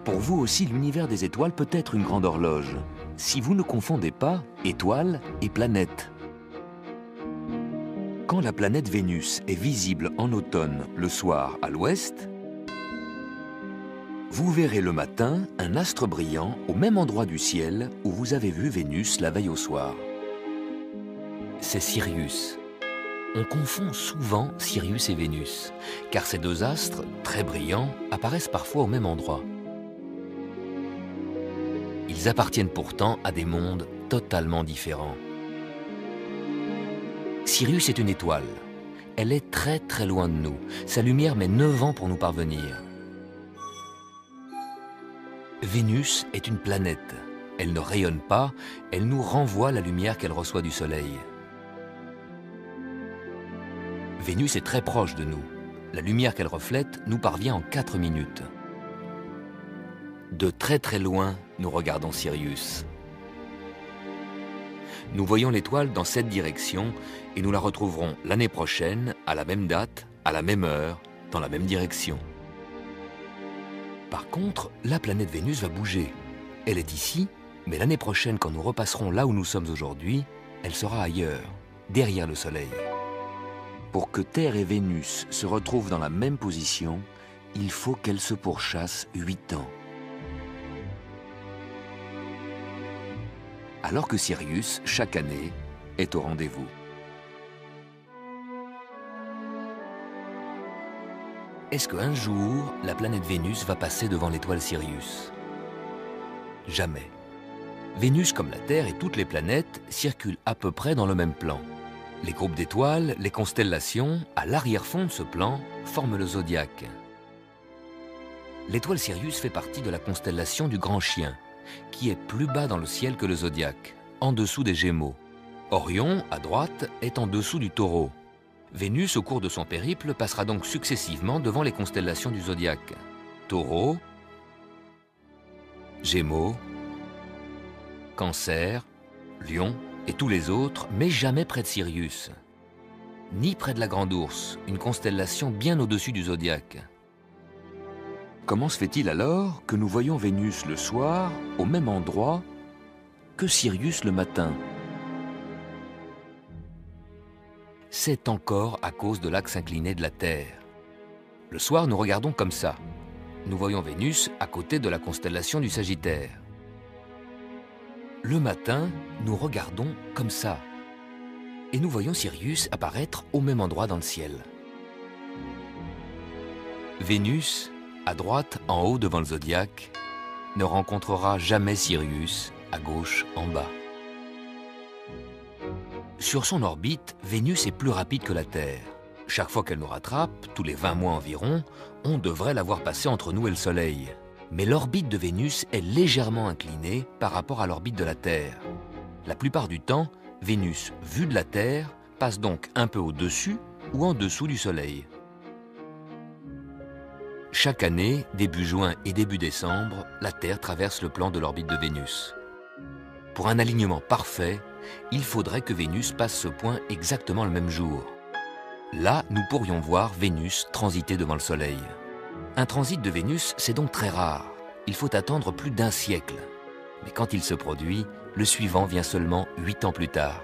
Pour vous aussi, l'univers des étoiles peut être une grande horloge. Si vous ne confondez pas étoiles et planètes. Quand la planète Vénus est visible en automne le soir à l'ouest, vous verrez le matin un astre brillant au même endroit du ciel où vous avez vu Vénus la veille au soir. C'est Sirius. On confond souvent Sirius et Vénus, car ces 2 astres, très brillants, apparaissent parfois au même endroit. Ils appartiennent pourtant à des mondes totalement différents. Sirius est une étoile. Elle est très très loin de nous. Sa lumière met 9 ans pour nous parvenir. Vénus est une planète. Elle ne rayonne pas, elle nous renvoie la lumière qu'elle reçoit du Soleil. Vénus est très proche de nous. La lumière qu'elle reflète nous parvient en 4 minutes. De très très loin, nous regardons Sirius. Nous voyons l'étoile dans cette direction et nous la retrouverons l'année prochaine, à la même date, à la même heure, dans la même direction. Par contre, la planète Vénus va bouger. Elle est ici, mais l'année prochaine, quand nous repasserons là où nous sommes aujourd'hui, elle sera ailleurs, derrière le Soleil. Pour que Terre et Vénus se retrouvent dans la même position, il faut qu'elles se pourchassent 8 ans. Alors que Sirius, chaque année, est au rendez-vous. Est-ce qu'un jour, la planète Vénus va passer devant l'étoile Sirius? Jamais. Vénus, comme la Terre et toutes les planètes, circulent à peu près dans le même plan. Les groupes d'étoiles, les constellations, à l'arrière-fond de ce plan, forment le zodiaque. L'étoile Sirius fait partie de la constellation du Grand Chien, qui est plus bas dans le ciel que le zodiaque, en dessous des Gémeaux. Orion, à droite, est en dessous du Taureau. Vénus, au cours de son périple, passera donc successivement devant les constellations du zodiaque. Taureau, Gémeaux, Cancer, Lion et tous les autres, mais jamais près de Sirius. Ni près de la Grande Ourse, une constellation bien au-dessus du zodiaque. Comment se fait-il alors que nous voyons Vénus le soir, au même endroit, que Sirius le matin? C'est encore à cause de l'axe incliné de la Terre. Le soir, nous regardons comme ça. Nous voyons Vénus à côté de la constellation du Sagittaire. Le matin, nous regardons comme ça. Et nous voyons Sirius apparaître au même endroit dans le ciel. Vénus, à droite, en haut devant le zodiaque, ne rencontrera jamais Sirius, à gauche, en bas. Sur son orbite, Vénus est plus rapide que la Terre. Chaque fois qu'elle nous rattrape, tous les 20 mois environ, on devrait la voir passer entre nous et le Soleil. Mais l'orbite de Vénus est légèrement inclinée par rapport à l'orbite de la Terre. La plupart du temps, Vénus, vue de la Terre, passe donc un peu au-dessus ou en dessous du Soleil. Chaque année, début juin et début décembre, la Terre traverse le plan de l'orbite de Vénus. Pour un alignement parfait, il faudrait que Vénus passe ce point exactement le même jour. Là, nous pourrions voir Vénus transiter devant le Soleil. Un transit de Vénus, c'est donc très rare. Il faut attendre plus d'1 siècle. Mais quand il se produit, le suivant vient seulement 8 ans plus tard.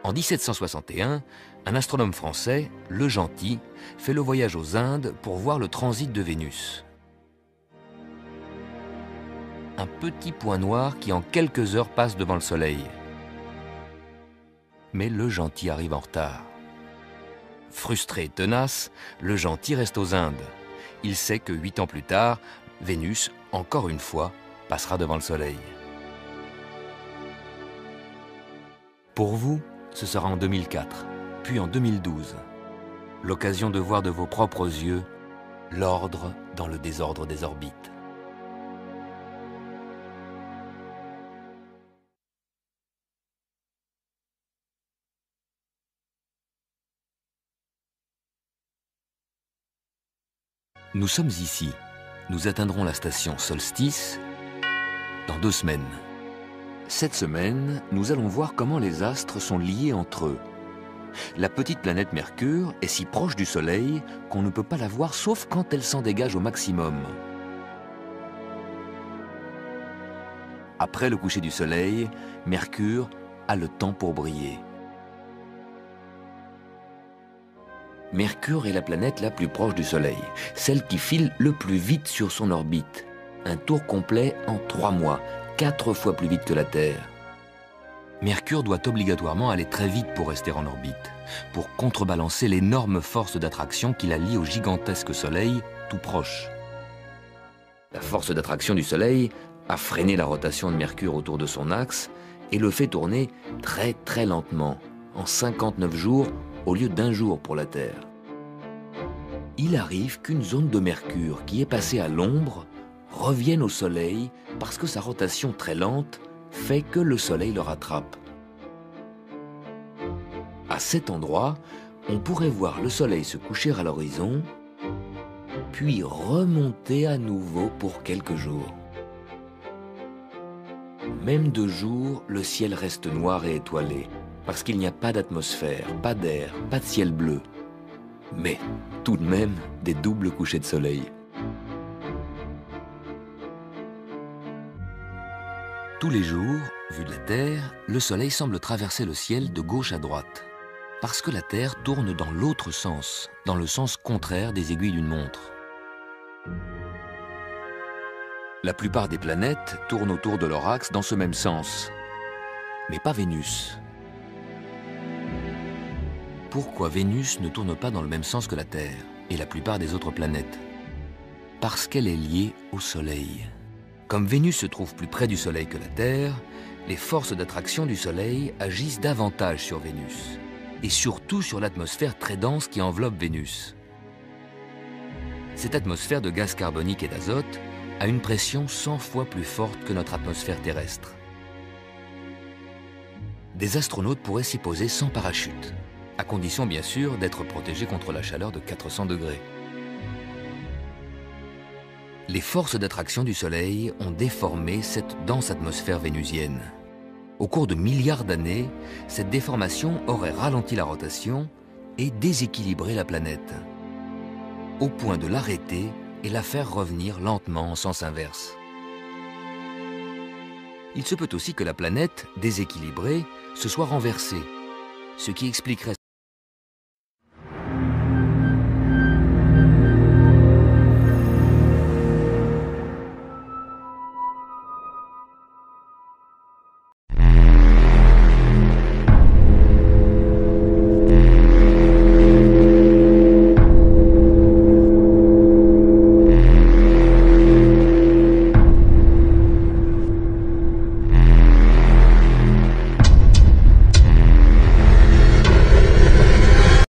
En 1761, un astronome français, Le Gentil, fait le voyage aux Indes pour voir le transit de Vénus. Un petit point noir qui en quelques heures passe devant le Soleil. Mais Le Gentil arrive en retard. Frustré et tenace, Le Gentil reste aux Indes. Il sait que 8 ans plus tard, Vénus, encore une fois, passera devant le Soleil. Pour vous, ce sera en 2004, puis en 2012. L'occasion de voir de vos propres yeux l'ordre dans le désordre des orbites. Nous sommes ici. Nous atteindrons la station Solstice dans 2 semaines. Cette semaine, nous allons voir comment les astres sont liés entre eux. La petite planète Mercure est si proche du Soleil qu'on ne peut pas la voir sauf quand elle s'en dégage au maximum. Après le coucher du Soleil, Mercure a le temps pour briller. Mercure est la planète la plus proche du Soleil, celle qui file le plus vite sur son orbite. Un tour complet en 3 mois, 4 fois plus vite que la Terre. Mercure doit obligatoirement aller très vite pour rester en orbite, pour contrebalancer l'énorme force d'attraction qui la lie au gigantesque Soleil tout proche. La force d'attraction du Soleil a freiné la rotation de Mercure autour de son axe et le fait tourner très très lentement, en 59 jours au lieu d'1 jour pour la Terre. Il arrive qu'une zone de Mercure qui est passée à l'ombre revienne au Soleil parce que sa rotation très lente fait que le Soleil le rattrape. À cet endroit, on pourrait voir le Soleil se coucher à l'horizon, puis remonter à nouveau pour quelques jours. Même de jour, le ciel reste noir et étoilé, parce qu'il n'y a pas d'atmosphère, pas d'air, pas de ciel bleu. Mais, tout de même, des doubles couchers de soleil. Tous les jours, vu de la Terre, le soleil semble traverser le ciel de gauche à droite. Parce que la Terre tourne dans l'autre sens, dans le sens contraire des aiguilles d'une montre. La plupart des planètes tournent autour de leur axe dans ce même sens, mais pas Vénus. Pourquoi Vénus ne tourne pas dans le même sens que la Terre et la plupart des autres planètes? Parce qu'elle est liée au Soleil. Comme Vénus se trouve plus près du Soleil que la Terre, les forces d'attraction du Soleil agissent davantage sur Vénus, et surtout sur l'atmosphère très dense qui enveloppe Vénus. Cette atmosphère de gaz carbonique et d'azote a une pression 100 fois plus forte que notre atmosphère terrestre. Des astronautes pourraient s'y poser sans parachute, à condition bien sûr d'être protégés contre la chaleur de 400 degrés. Les forces d'attraction du Soleil ont déformé cette dense atmosphère vénusienne. Au cours de milliards d'années, cette déformation aurait ralenti la rotation et déséquilibré la planète, au point de l'arrêter et la faire revenir lentement en sens inverse. Il se peut aussi que la planète, déséquilibrée, se soit renversée, ce qui expliquerait